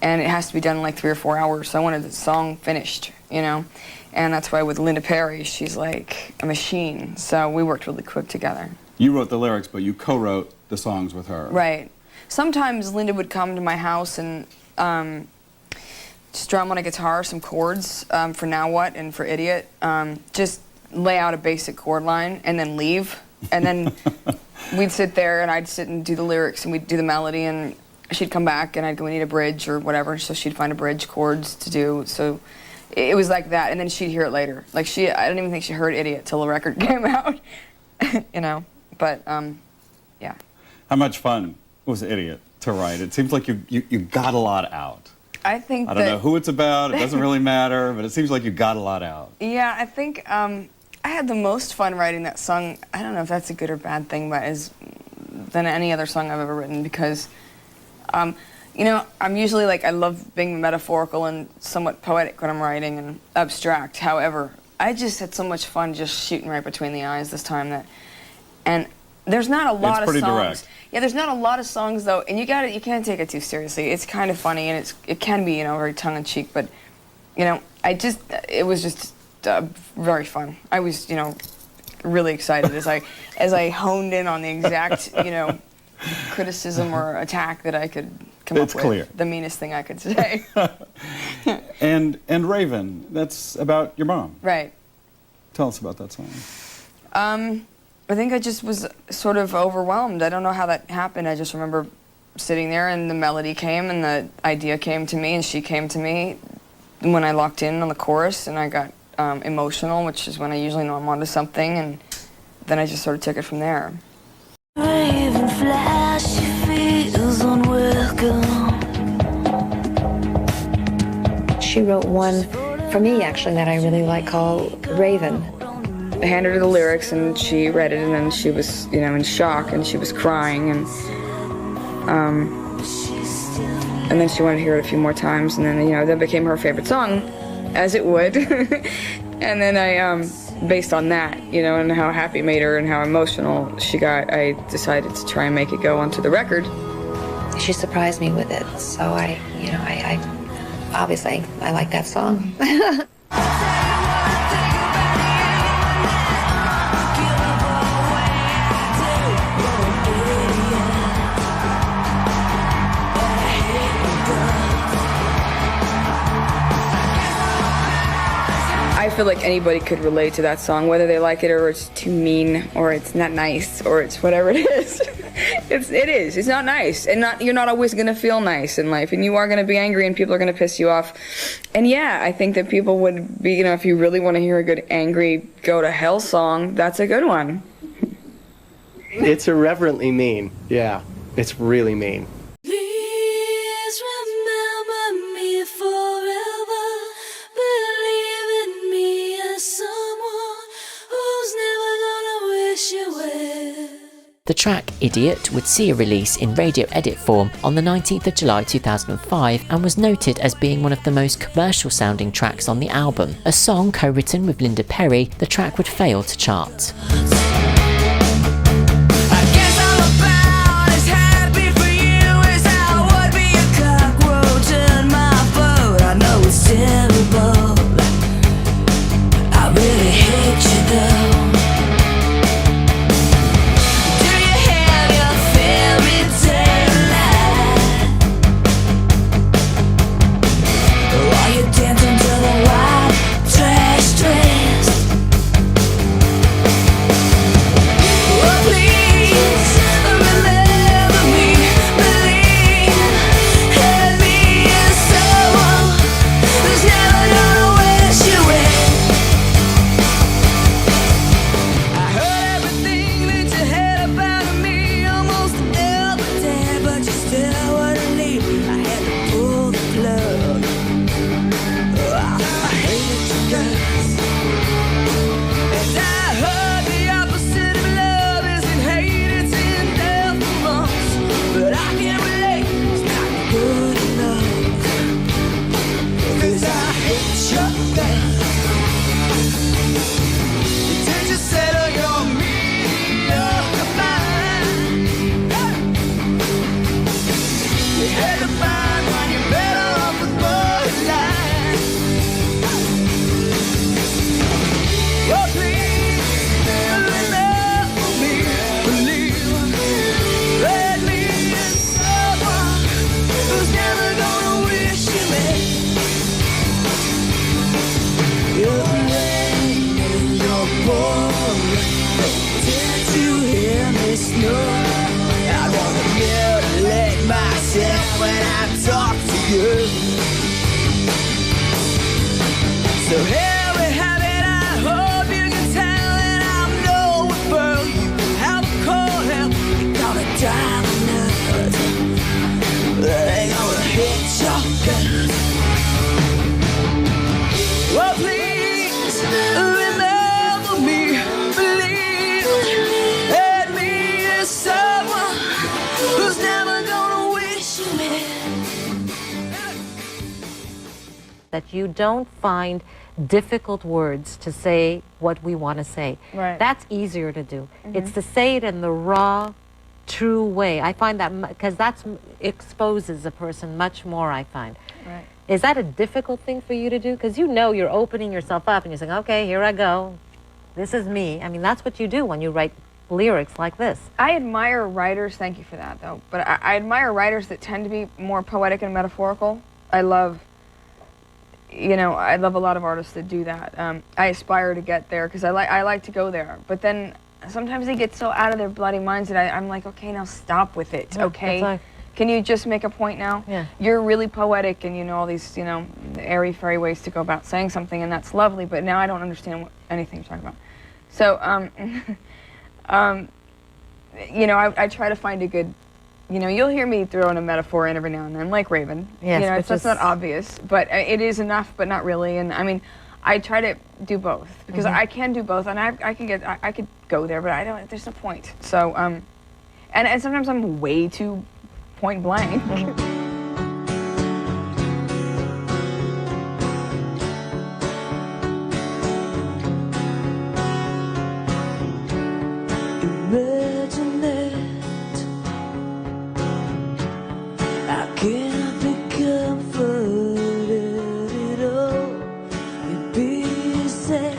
And it has to be done in like 3 or 4 hours. So I wanted the song finished, you know? And that's why with Linda Perry, she's like a machine. So we worked really quick together. You wrote the lyrics, but you co-wrote the songs with her. Right. Sometimes Linda would come to my house and strum on a guitar some chords for Now What and for Idiot. Just lay out a basic chord line and then leave. And then we'd sit there and I'd sit and do the lyrics and we'd do the melody and she'd come back and I'd go, we need a bridge or whatever. So she'd find a bridge chords to do. So it was like that. And then she'd hear it later. Like I don't even think she heard Idiot till the record came out, you know. But yeah. How much fun was Idiot to write? It seems like you got a lot out. I think I don't know who it's about, it doesn't really matter, but it seems like you got a lot out. Yeah, I think I had the most fun writing that song. I don't know if that's a good or bad thing, but than any other song I've ever written because, you know, I'm usually like, I love being metaphorical and somewhat poetic when I'm writing and abstract. However, I just had so much fun just shooting right between the eyes this time and there's not a lot of songs. It's pretty direct. Yeah, there's not a lot of songs though, and you can't take it too seriously. It's kind of funny and it can be, you know, very tongue-in-cheek, but you know, it was just very fun. I was, you know, really excited as I honed in on the exact, you know, criticism or attack that I could come up with. Clear. The meanest thing I could say. And Raven, that's about your mom. Right. Tell us about that song. I think I just was sort of overwhelmed. I don't know how that happened. I just remember sitting there and the melody came and the idea came to me and she came to me when I locked in on the chorus and I got emotional, which is when I usually know I'm onto something, and then I just sort of took it from there. Raven flash, she feels unwelcome. She wrote one for me, actually, that I really like called Raven. I handed her the lyrics and she read it and then she was, you know, in shock and she was crying and then she wanted to hear it a few more times and then, you know, that became her favorite song, as it would. And then I, based on that, you know, and how happy it made her and how emotional she got, I decided to try and make it go onto the record. She surprised me with it, so I obviously, I like that song. I feel like anybody could relate to that song, whether they like it or it's too mean or it's not nice or it's whatever it is. It is. It's not nice, and you're not always gonna feel nice in life, and you are gonna be angry, and people are gonna piss you off. And yeah, I think that people would be, you know, if you really want to hear a good angry go to hell song, that's a good one. It's irreverently mean. Yeah, it's really mean. Please remember me forever. Believe in me as someone who's never gonna wish you well. The track Idiot would see a release in radio edit form on the 19th of July 2005 and was noted as being one of the most commercial sounding tracks on the album. A song co-written with Linda Perry, the track would fail to chart. I really hate you though. that you don't find difficult words to say what we want to say. Right. That's easier to do. It's to say it in the raw, true way. I find that because that exposes a person much more, I find. Right. Is that a difficult thing for you to do? Because you know you're opening yourself up and you're saying, okay, here I go. This is me. I mean, that's what you do when you write lyrics like this. I admire writers, thank you for that though, but I admire writers that tend to be more poetic and metaphorical. I love a lot of artists that do that. I aspire to get there because I like to go there, but then sometimes they get so out of their bloody minds that I'm like, okay, now stop with it, okay? Can you just make a point now? Yeah. You're really poetic and you know all these, airy-fairy ways to go about saying something, and that's lovely, but now I don't understand anything you're talking about. So, I try to find a good, you'll hear me throw in a metaphor in every now and then, like Raven. Yes, that's not obvious, but it is enough, but not really. And I mean, I try to do both because I can do both, and I could go there, but I don't. There's no point. So, and sometimes I'm way too point blank. Imagine it. I cannot be comforted at all. It be said.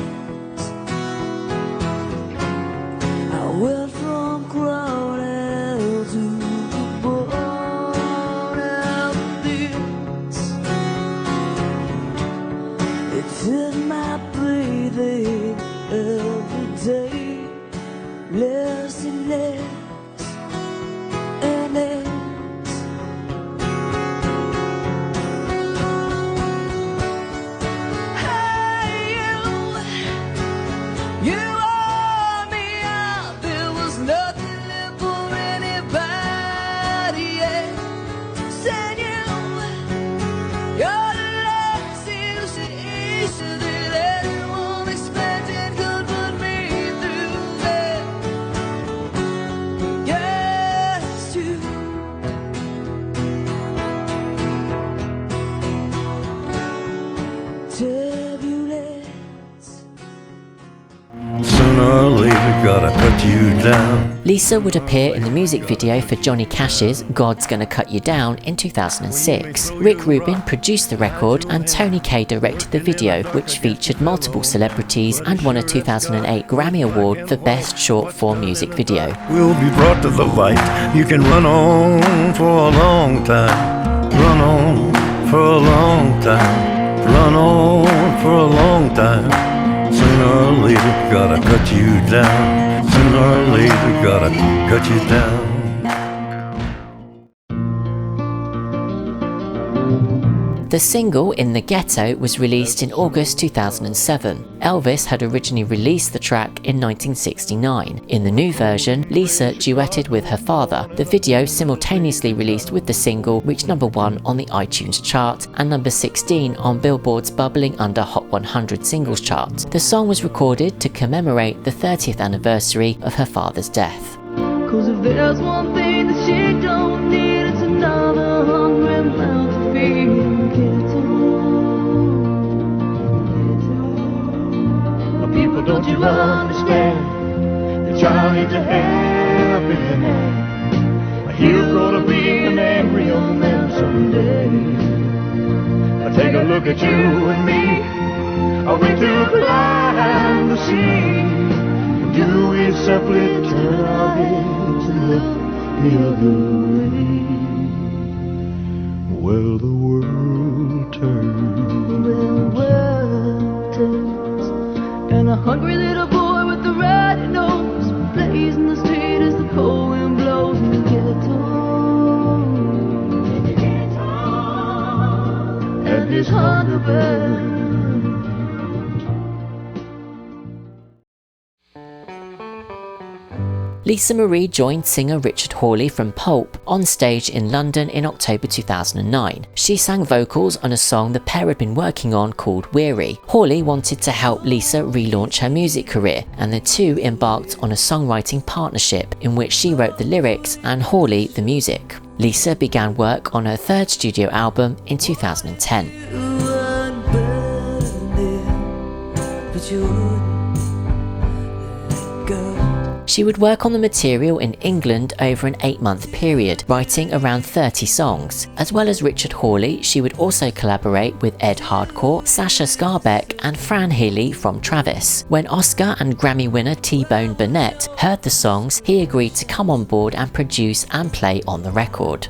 I went from crowded to the born out this. It fit my breathing every day. Less and less and less. Hey, you wore me out. There was nothing left for anybody else. Said you're the last issue that anyone expected could put me through that. Yes, you. Turbulence. Sooner or later, gotta cut you down. Lisa would appear in the music video for Johnny Cash's God's Gonna Cut You Down in 2006. Rick Rubin produced the record and Tony Kaye directed the video, which featured multiple celebrities and won a 2008 Grammy Award for Best Short Form Music Video. Will be brought to the light. You can run on for a long time. Run on for a long time. Run on for a long time. Sooner or later, gotta cut you down. Sooner or later, gotta cut you down. The single In the Ghetto was released in August 2007. Elvis had originally released the track in 1969. In the new version, Lisa duetted with her father. The video, simultaneously released with the single, reached #1 on the iTunes chart and #16 on Billboard's Bubbling Under Hot 100 singles chart. The song was recorded to commemorate the 30th anniversary of her father's death. 'Cause if there's one thing that she don't need, it's another hungry mouth to feed. People, don't you understand that y'all need to help in the hand? He'll grow to be an angry young man someday. Take a look at you and me. Are we too blind to see? Do we simply turn our heads and look the other way? Well, the world turns. The world turns. And a hungry little boy with a ruddy nose plays in the street as the cold wind blows in the ghetto. And his hunger burns. Lisa Marie joined singer Richard Hawley from Pulp on stage in London in October 2009. She sang vocals on a song the pair had been working on called Weary. Hawley wanted to help Lisa relaunch her music career, and the two embarked on a songwriting partnership in which she wrote the lyrics and Hawley the music. Lisa began work on her third studio album in 2010. but you wouldn't go. She would work on the material in England over an 8-month period, writing around 30 songs. As well as Richard Hawley, she would also collaborate with Ed Hardcore, Sasha Scarbeck and Fran Healy from Travis. When Oscar and Grammy winner T-Bone Burnett heard the songs, he agreed to come on board and produce and play on the record.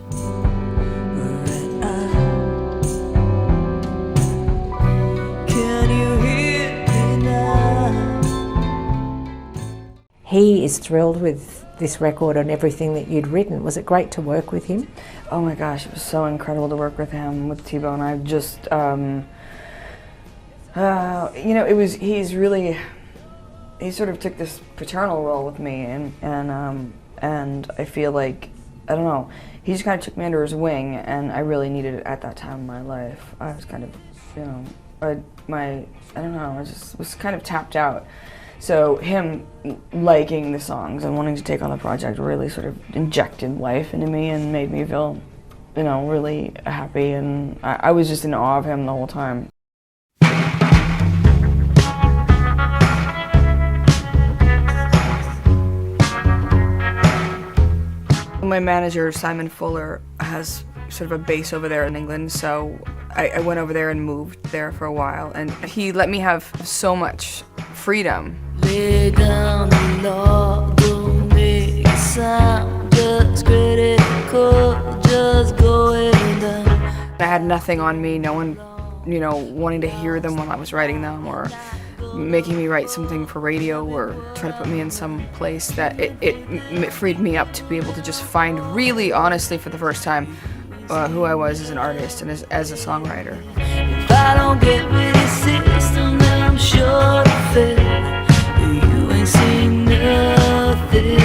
He is thrilled with this record and everything that you'd written. Was it great to work with him? Oh my gosh, it was so incredible to work with him, with T-Bone. I just, you know, he sort of took this paternal role with me, and I feel like, I don't know, he just kind of took me under his wing, and I really needed it at that time in my life. I was kind of, you know, I don't know, I just was kind of tapped out. So him liking the songs and wanting to take on the project really sort of injected life into me and made me feel, you know, really happy, and I was just in awe of him the whole time. My manager, Simon Fuller, has sort of a base over there in England, so I went over there and moved there for a while, and he let me have so much freedom. Lay down the law, don't make a sound, just critical, just going down. I had nothing on me, no one, you know, wanting to hear them while I was writing them, or making me write something for radio, or trying to put me in some place that it freed me up to be able to just find really honestly for the first time who I was as an artist and as a songwriter. If I don't get with the system, then I'm sure to fail. You ain't seen nothing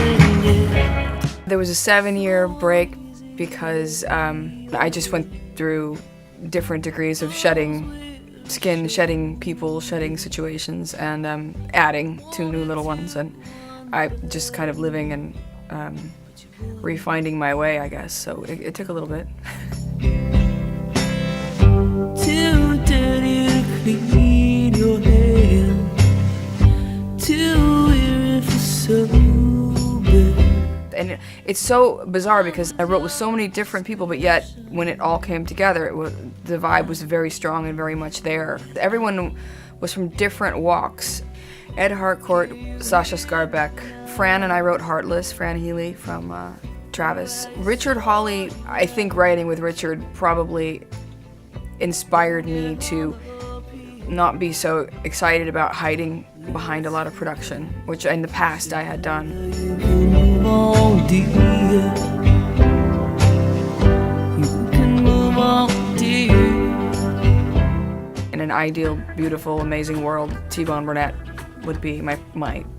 yet. There was a 7-year break because I just went through different degrees of shedding skin, shedding people, shedding situations, and adding 2 new little ones, and I just kind of living and refinding my way, I guess, so it took a little bit. Too dirty to clean your hair, too weary for sober. And it's so bizarre because I wrote with so many different people, but yet when it all came together, the vibe was very strong and very much there. Everyone was from different walks. Ed Harcourt, Sasha Scarbeck, Fran and I wrote Heartless, Fran Healy from Travis. Richard Hawley, I think writing with Richard probably inspired me to not be so excited about hiding behind a lot of production, which in the past I had done. On, dear. You can move on, dear. In an ideal, beautiful, amazing world, T-Bone Burnett would be my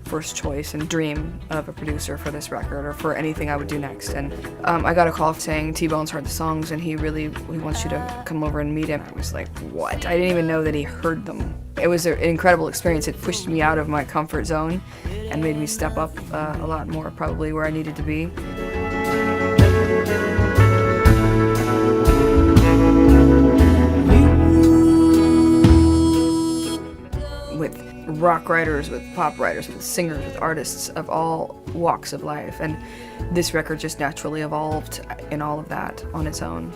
first choice and dream of a producer for this record or for anything I would do next. And I got a call saying T-Bone's heard the songs and he wants you to come over and meet him. I was like, what? I didn't even know that he heard them. It was an incredible experience. It pushed me out of my comfort zone and made me step up a lot more, probably where I needed to be. With rock writers, with pop writers, with singers, with artists of all walks of life, and this record just naturally evolved in all of that on its own.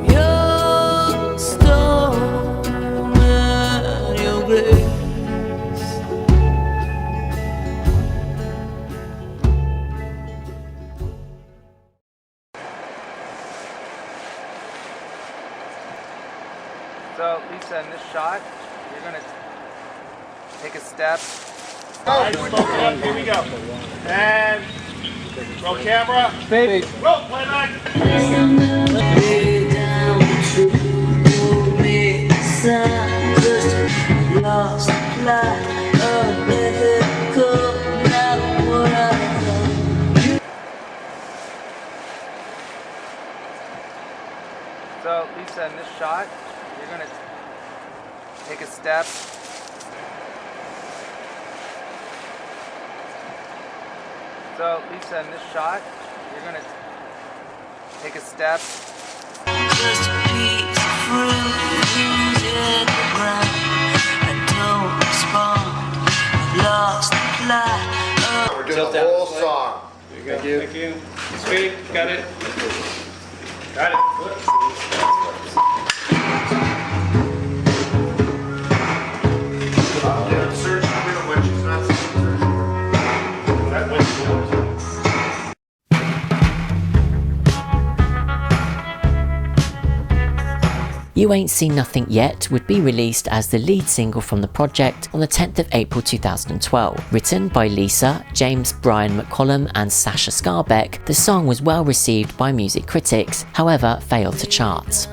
Your storm and your grace. So, Lisa, in this shot, you're going to take a step. All right, here we go. And roll camera. Baby. Roll, playback. Lost light of mythical, not what I thought. So, Lisa, in this shot, you're going to take a step. So, Lisa, in this shot, you're going to take a step. Just a piece of fruit, in the ground. I don't respond. you. Thank you. Sweet. Got it. Got it. Search the room when she's not searching. That way. You Ain't Seen Nothing Yet would be released as the lead single from the project on the 10th of April 2012. Written by Lisa, James Brian McCollum and Sasha Scarbeck, the song was well received by music critics, however failed to chart.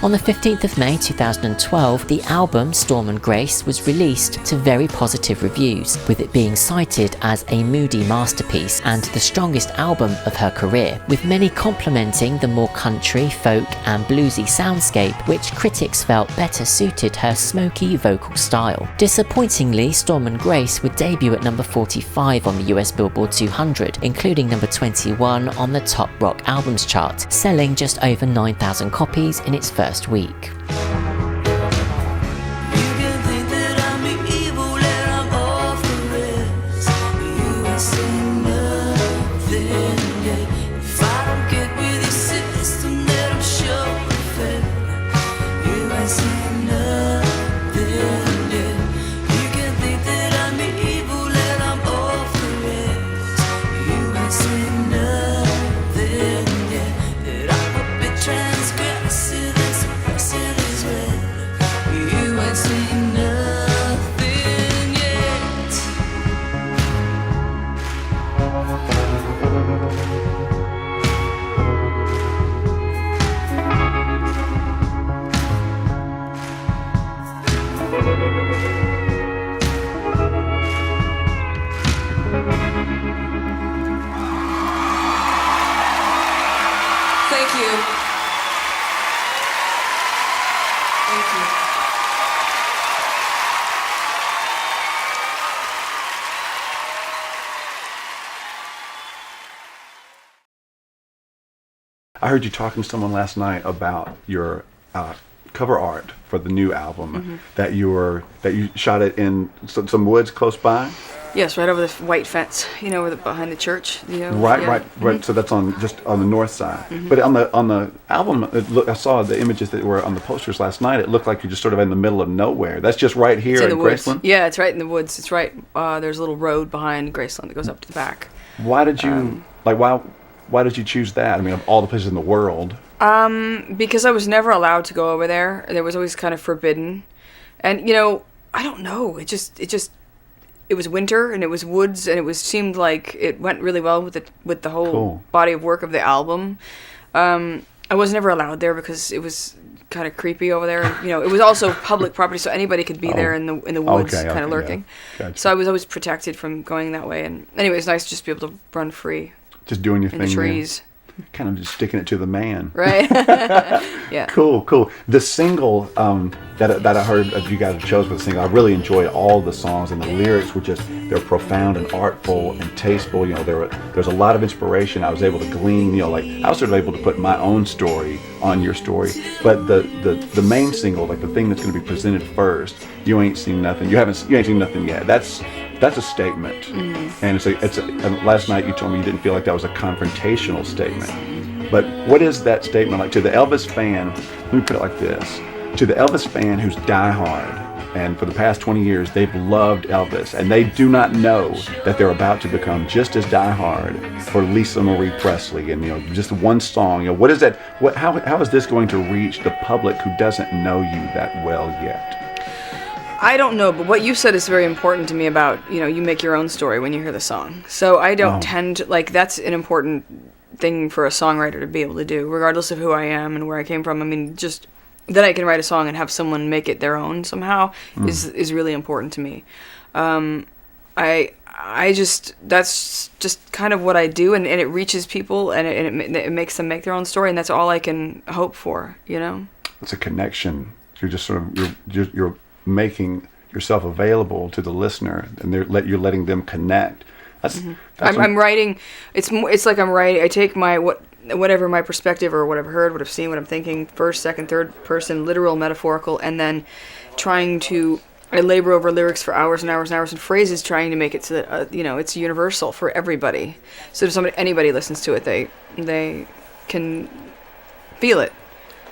On the 15th of May 2012, the album Storm and Grace was released to very positive reviews, with it being cited as a moody masterpiece and the strongest album of her career, with many complimenting the more country, folk and bluesy soundscape, which critics felt better suited her smoky vocal style. Disappointingly, Storm and Grace would debut at number 45 on the US Billboard 200, including number 21 on the Top Rock Albums chart, selling just over 9,000 copies in its first week. I heard you talking to someone last night about your cover art for the new album. That you shot it in some woods close by. Yes, right over the white fence, behind the church. Right. So that's just on the north side. But on the album, I saw the images that were on the posters last night. It looked like you're just sort of in the middle of nowhere. That's just right here in Graceland. Yeah, it's right in the woods. It's right. There's a little road behind Graceland that goes up to the back. Why did you Why did you choose that? I mean, of all the places in the world. Because I was never allowed to go over there. There was always kind of forbidden, and I don't know. It was winter and it was woods and it seemed like it went really well with the whole body of work of the album. I was never allowed there because it was kind of creepy over there. It was also public property, so anybody could be there in the woods, kind of lurking. Yeah. Gotcha. So I was always protected from going that way. And anyway, it's nice to just be able to run free. Just doing your thing in the trees. There. Kind of just sticking it to the man. Right. Yeah. Cool. The single that I heard of you guys chose for the single, I really enjoyed all the songs, and the lyrics were they're profound and artful and tasteful. There's a lot of inspiration I was able to glean. I was sort of able to put my own story on your story. But the main single, like the thing that's going to be presented first, You Ain't Seen Nothing. You ain't seen nothing yet. That's a statement. And last night you told me you didn't feel like that was a confrontational statement. But what is that statement like to the Elvis fan? Let me put it like this. To the Elvis fan who's diehard, and for the past 20 years, they've loved Elvis, and they do not know that they're about to become just as diehard for Lisa Marie Presley, and just one song. What is that? How is this going to reach the public who doesn't know you that well yet? I don't know, but what you said is very important to me about, you make your own story when you hear the song. So I don't tend to, that's an important thing for a songwriter to be able to do, regardless of who I am and where I came from. I mean, just that I can write a song and have someone make it their own somehow is really important to me. That's just kind of what I do, and it reaches people, and it makes them make their own story, and that's all I can hope for, It's a connection. You're just you're making yourself available to the listener, and you're letting them connect. I'm writing. It's like I'm writing. I take whatever my perspective or what I've heard, what I've seen, what I'm thinking, first, second, third person, literal, metaphorical, and then I labor over lyrics for hours and hours and hours and phrases, trying to make it so that it's universal for everybody. So if anybody listens to it, they can feel it,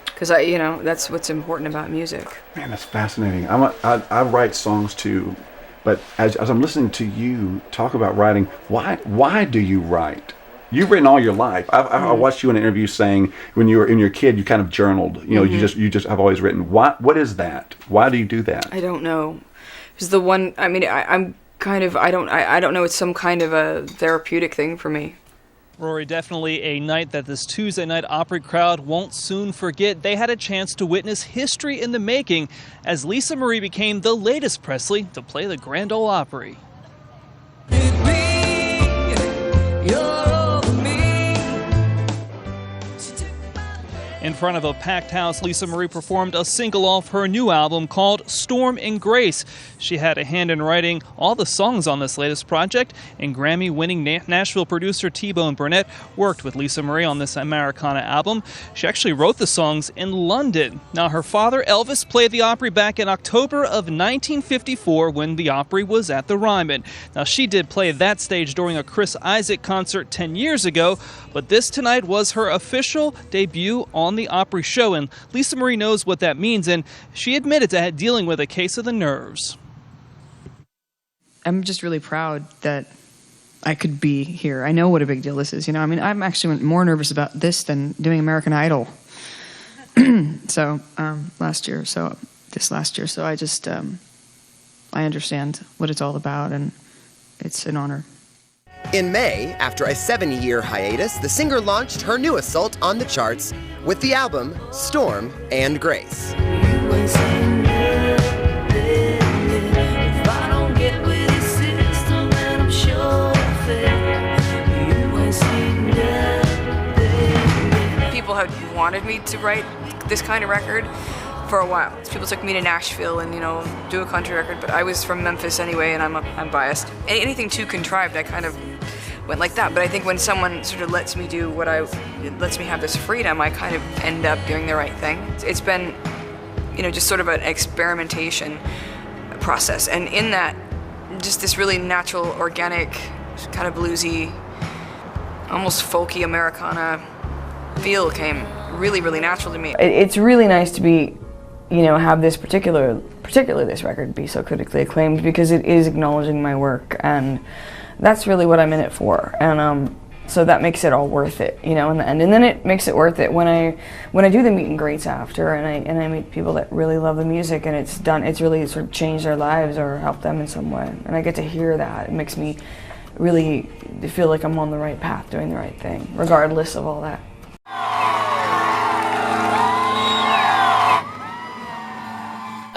because that's what's important about music. Man, that's fascinating. I write songs too, but as I'm listening to you talk about writing, why do you write? You've written all your life. I watched you in an interview saying when you were your kid, you kind of journaled. You just have always written. What is that? Why do you do that? I don't know. Because the one, I mean, I'm kind of, I don't know. It's some kind of a therapeutic thing for me. Rory, definitely a night that this Tuesday night Opry crowd won't soon forget. They had a chance to witness history in the making as Lisa Marie became the latest Presley to play the Grand Ole Opry. In front of a packed house, Lisa Marie performed a single off her new album called Storm and Grace. She had a hand in writing all the songs on this latest project, and Grammy-winning Nashville producer T-Bone Burnett worked with Lisa Marie on this Americana album. She actually wrote the songs in London. Now, her father, Elvis, played the Opry back in October of 1954 when the Opry was at the Ryman. Now, she did play that stage during a Chris Isaak concert 10 years ago, but this tonight was her official debut on the Opry show, and Lisa Marie knows what that means, and she admitted to dealing with a case of the nerves. I'm just really proud that I could be here. I know what a big deal this is. I mean, I'm actually more nervous about this than doing American Idol. Last year. So I just, I understand what it's all about, and it's an honor. In May, after a 7-year hiatus, the singer launched her new assault on the charts with the album Storm and Grace. People have wanted me to write this kind of record for a while. People took me to Nashville and do a country record, but I was from Memphis anyway, and I'm biased. Anything too contrived, I kind of went like that. But I think when someone sort of lets me do lets me have this freedom, I kind of end up doing the right thing. It's been, just sort of an experimentation process, and in that, just this really natural, organic, kind of bluesy, almost folky Americana feel came really, really natural to me. It's really nice to be, have this particularly this record be so critically acclaimed, because it is acknowledging my work, and that's really what I'm in it for. And so that makes it all worth it, in the end. And then it makes it worth it when I do the meet and greets after, and I meet people that really love the music, and it's really sort of changed their lives or helped them in some way. And I get to hear that. It makes me really feel like I'm on the right path, doing the right thing, regardless of all that.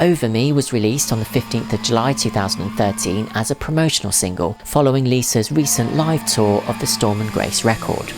Over Me was released on the 15th of July 2013 as a promotional single, following Lisa's recent live tour of the Storm and Grace record.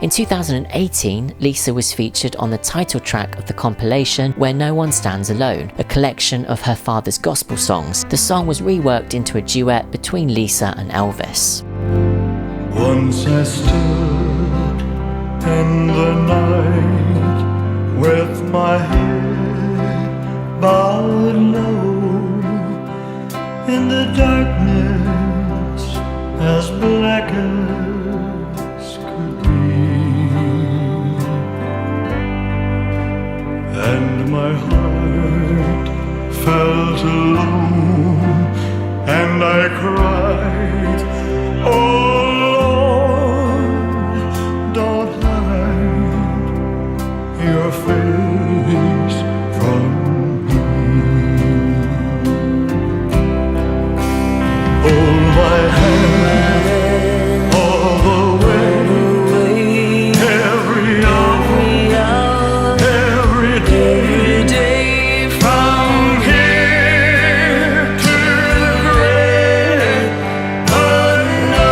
In 2018, Lisa was featured on the title track of the compilation Where No One Stands Alone, a collection of her father's gospel songs. The song was reworked into a duet between Lisa and Elvis. Once I stood in the night with my head bowed low in the darkness as black as could be, and my heart felt alone, and I cried, oh Lord, don't hide your face from me. Hold my hand all the way, every hour, every day, from here to the great unknown.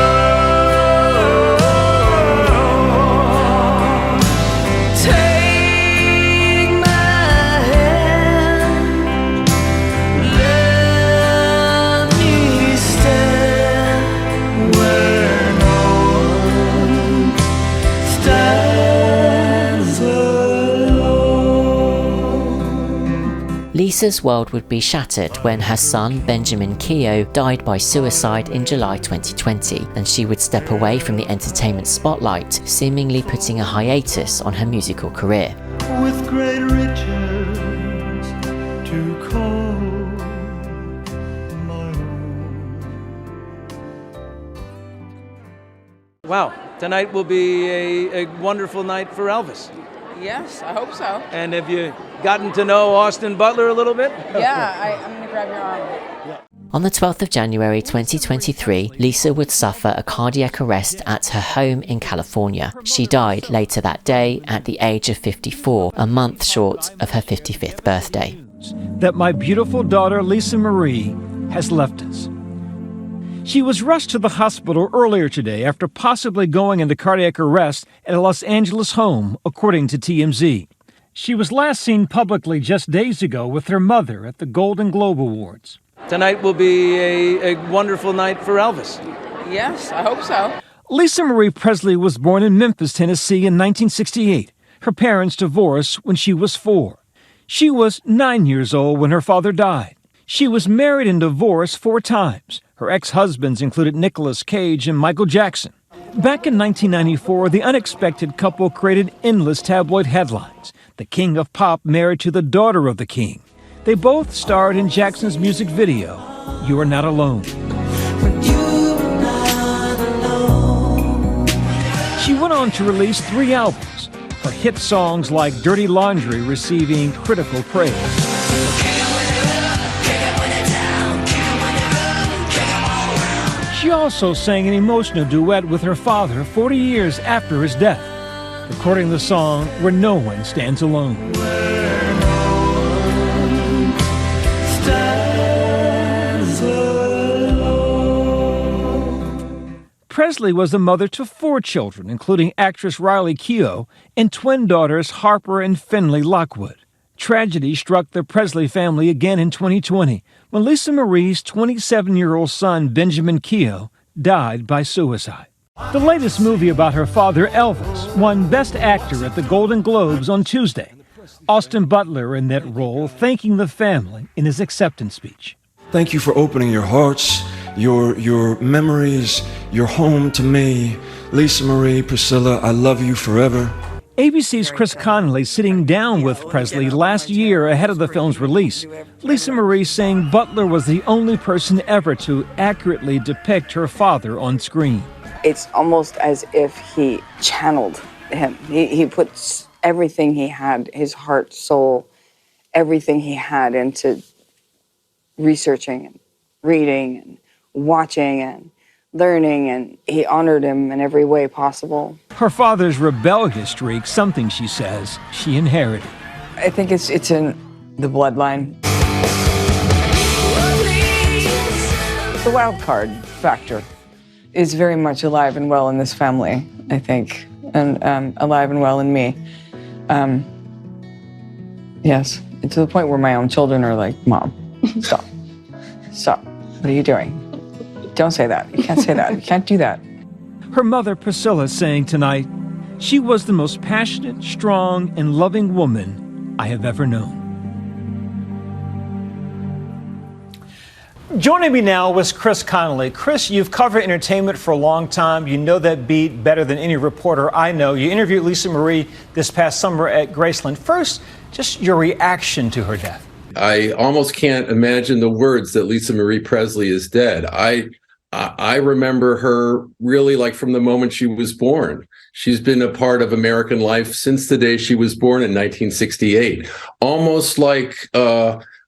Take my hand, let me stand where no one stands alone. Lisa's world would be shattered when her son, Benjamin Keogh, died by suicide in July 2020, and she would step away from the entertainment spotlight, seemingly putting a hiatus on her musical career. With great riches to call my own. Wow, tonight will be a wonderful night for Elvis. Yes, I hope so. And have you gotten to know Austin Butler a little bit? Yeah, I'm gonna grab your arm. On the 12th of January 2023, Lisa would suffer a cardiac arrest at her home in California. She died later that day at the age of 54, a month short of her 55th birthday. That my beautiful daughter Lisa Marie has left us. She was rushed to the hospital earlier today after possibly going into cardiac arrest at a Los Angeles home, according to TMZ. She was last seen publicly just days ago with her mother at the Golden Globe Awards. Tonight will be a wonderful night for Elvis. Yes, I hope so. Lisa Marie Presley was born in Memphis, Tennessee in 1968. Her parents divorced when she was 4. She was 9 years old when her father died. She was married and divorced 4 times. Her ex-husbands included Nicolas Cage and Michael Jackson. Back in 1994, the unexpected couple created endless tabloid headlines. The king of pop married to the daughter of the king. They both starred in Jackson's music video, You Are Not Alone. She went on to release 3 albums, her hit songs like Dirty Laundry receiving critical praise. She also sang an emotional duet with her father 40 years after his death, recording the song Where No One Stands Alone. Presley was the mother to 4 children, including actress Riley Keough and twin daughters Harper and Finley Lockwood. Tragedy struck the Presley family again in 2020 when Lisa Marie's 27-year-old son, Benjamin Keogh, died by suicide. The latest movie about her father, Elvis, won Best Actor at the Golden Globes on Tuesday. Austin Butler in that role, thanking the family in his acceptance speech. Thank you for opening your hearts, your memories, your home to me. Lisa Marie, Priscilla, I love you forever. ABC's Chris Connolly sitting down with Presley last year ahead of the film's release. Lisa Marie saying Butler was the only person ever to accurately depict her father on screen. It's almost as if he channeled him. He puts everything he had, his heart, soul, everything he had into researching and reading and watching and learning, and he honored him in every way possible. Her father's rebellious streak, something she says she inherited. I think it's in the bloodline. The wild card factor is very much alive and well in this family, I think. and alive and well in me. Yes, to the point where my own children are like, Mom, stop. Stop. What are you doing? Don't say that. You can't say that. You can't do that. Her mother, Priscilla, saying tonight, she was the most passionate, strong, and loving woman I have ever known. Joining me now was Chris Connolly. Chris, you've covered entertainment for a long time. You know that beat better than any reporter I know. You interviewed Lisa Marie this past summer at Graceland. First, just your reaction to her death. I almost can't imagine the words that Lisa Marie Presley is dead. I remember her really like from the moment she was born. She's been a part of American life since the day she was born in 1968, almost like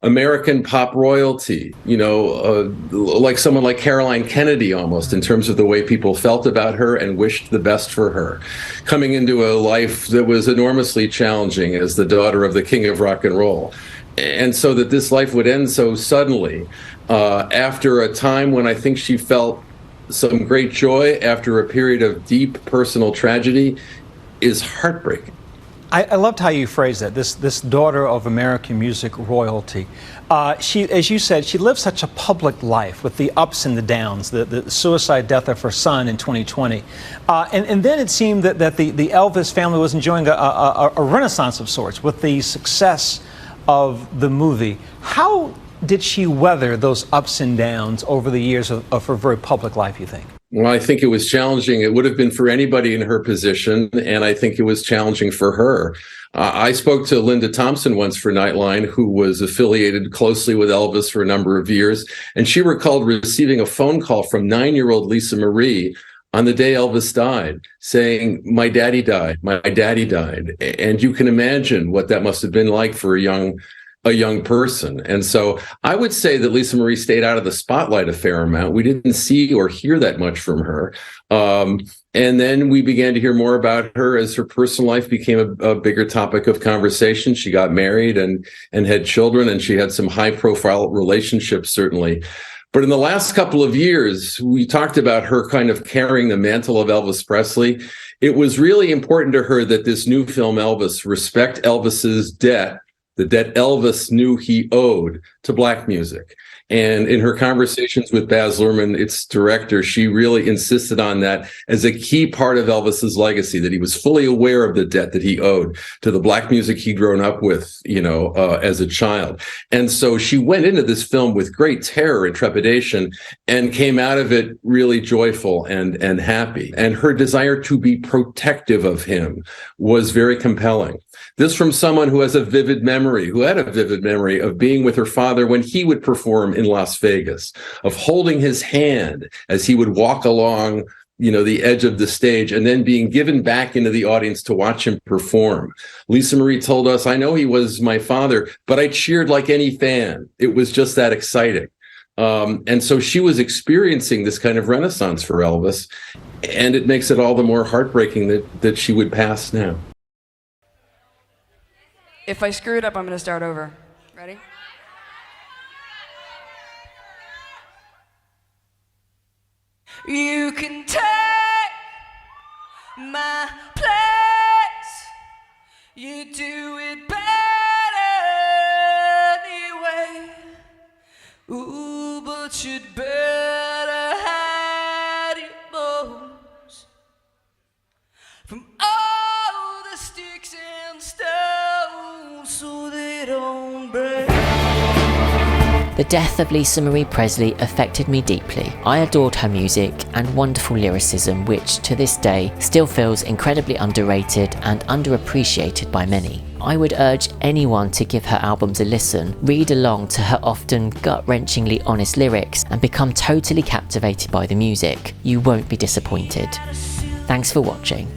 American pop royalty, like someone like Caroline Kennedy almost, in terms of the way people felt about her and wished the best for her. Coming into a life that was enormously challenging as the daughter of the king of rock and roll. And so that this life would end so suddenly after a time when I think she felt some great joy after a period of deep personal tragedy is heartbreaking. I loved how you phrased that, this daughter of American music royalty. She, as you said, she lived such a public life with the ups and the downs, the suicide death of her son in 2020. And then it seemed that the Elvis family was enjoying a renaissance of sorts with the success of the movie. How did she weather those ups and downs over the years of her very public life, you think? Well, I think it was challenging. It would have been for anybody in her position, and I think it was challenging for her. I spoke to Linda Thompson once for Nightline, who was affiliated closely with Elvis for a number of years, and she recalled receiving a phone call from 9-year-old Lisa Marie on the day Elvis died, saying, "My daddy died, my daddy died." And you can imagine what that must have been like for a young person. And so I would say that Lisa Marie stayed out of the spotlight a fair amount. We didn't see or hear that much from her. And then we began to hear more about her as her personal life became a bigger topic of conversation. She got married and had children, and she had some high profile relationships, certainly. But in the last couple of years, we talked about her kind of carrying the mantle of Elvis Presley. It was really important to her that this new film, Elvis, respect Elvis's debt, the debt Elvis knew he owed to black music. And in her conversations with Baz Luhrmann, its director, she really insisted on that as a key part of Elvis's legacy, that he was fully aware of the debt that he owed to the black music he'd grown up with, as a child. And so she went into this film with great terror and trepidation and came out of it really joyful and happy. And her desire to be protective of him was very compelling. This from someone who had a vivid memory of being with her father when he would perform in Las Vegas, of holding his hand as he would walk along, the edge of the stage, and then being given back into the audience to watch him perform. Lisa Marie told us, "I know he was my father, but I cheered like any fan. It was just that exciting." And so she was experiencing this kind of renaissance for Elvis, and it makes it all the more heartbreaking that she would pass now. If I screw it up, I'm going to start over. Ready? You can take my place. You do it better anyway. Ooh, but you'd better hide your bones from all the sticks and stones so they don't break. The death of Lisa Marie Presley affected me deeply. I adored her music and wonderful lyricism, which to this day still feels incredibly underrated and underappreciated by many. I would urge anyone to give her albums a listen, read along to her often gut-wrenchingly honest lyrics, and become totally captivated by the music. You won't be disappointed. Thanks for watching.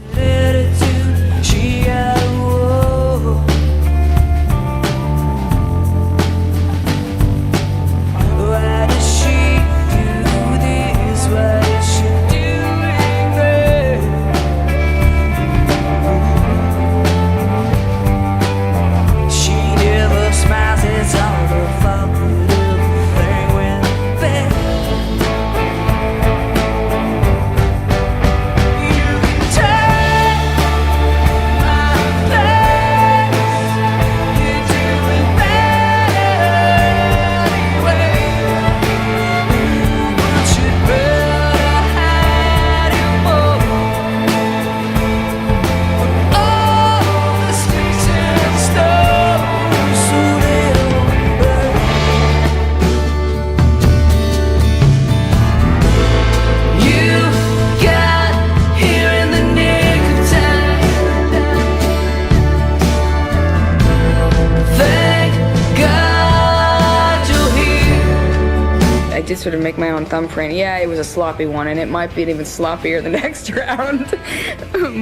did sort of make my own thumbprint. Yeah, it was a sloppy one, and it might be even sloppier the next round,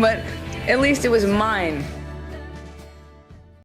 but at least it was mine.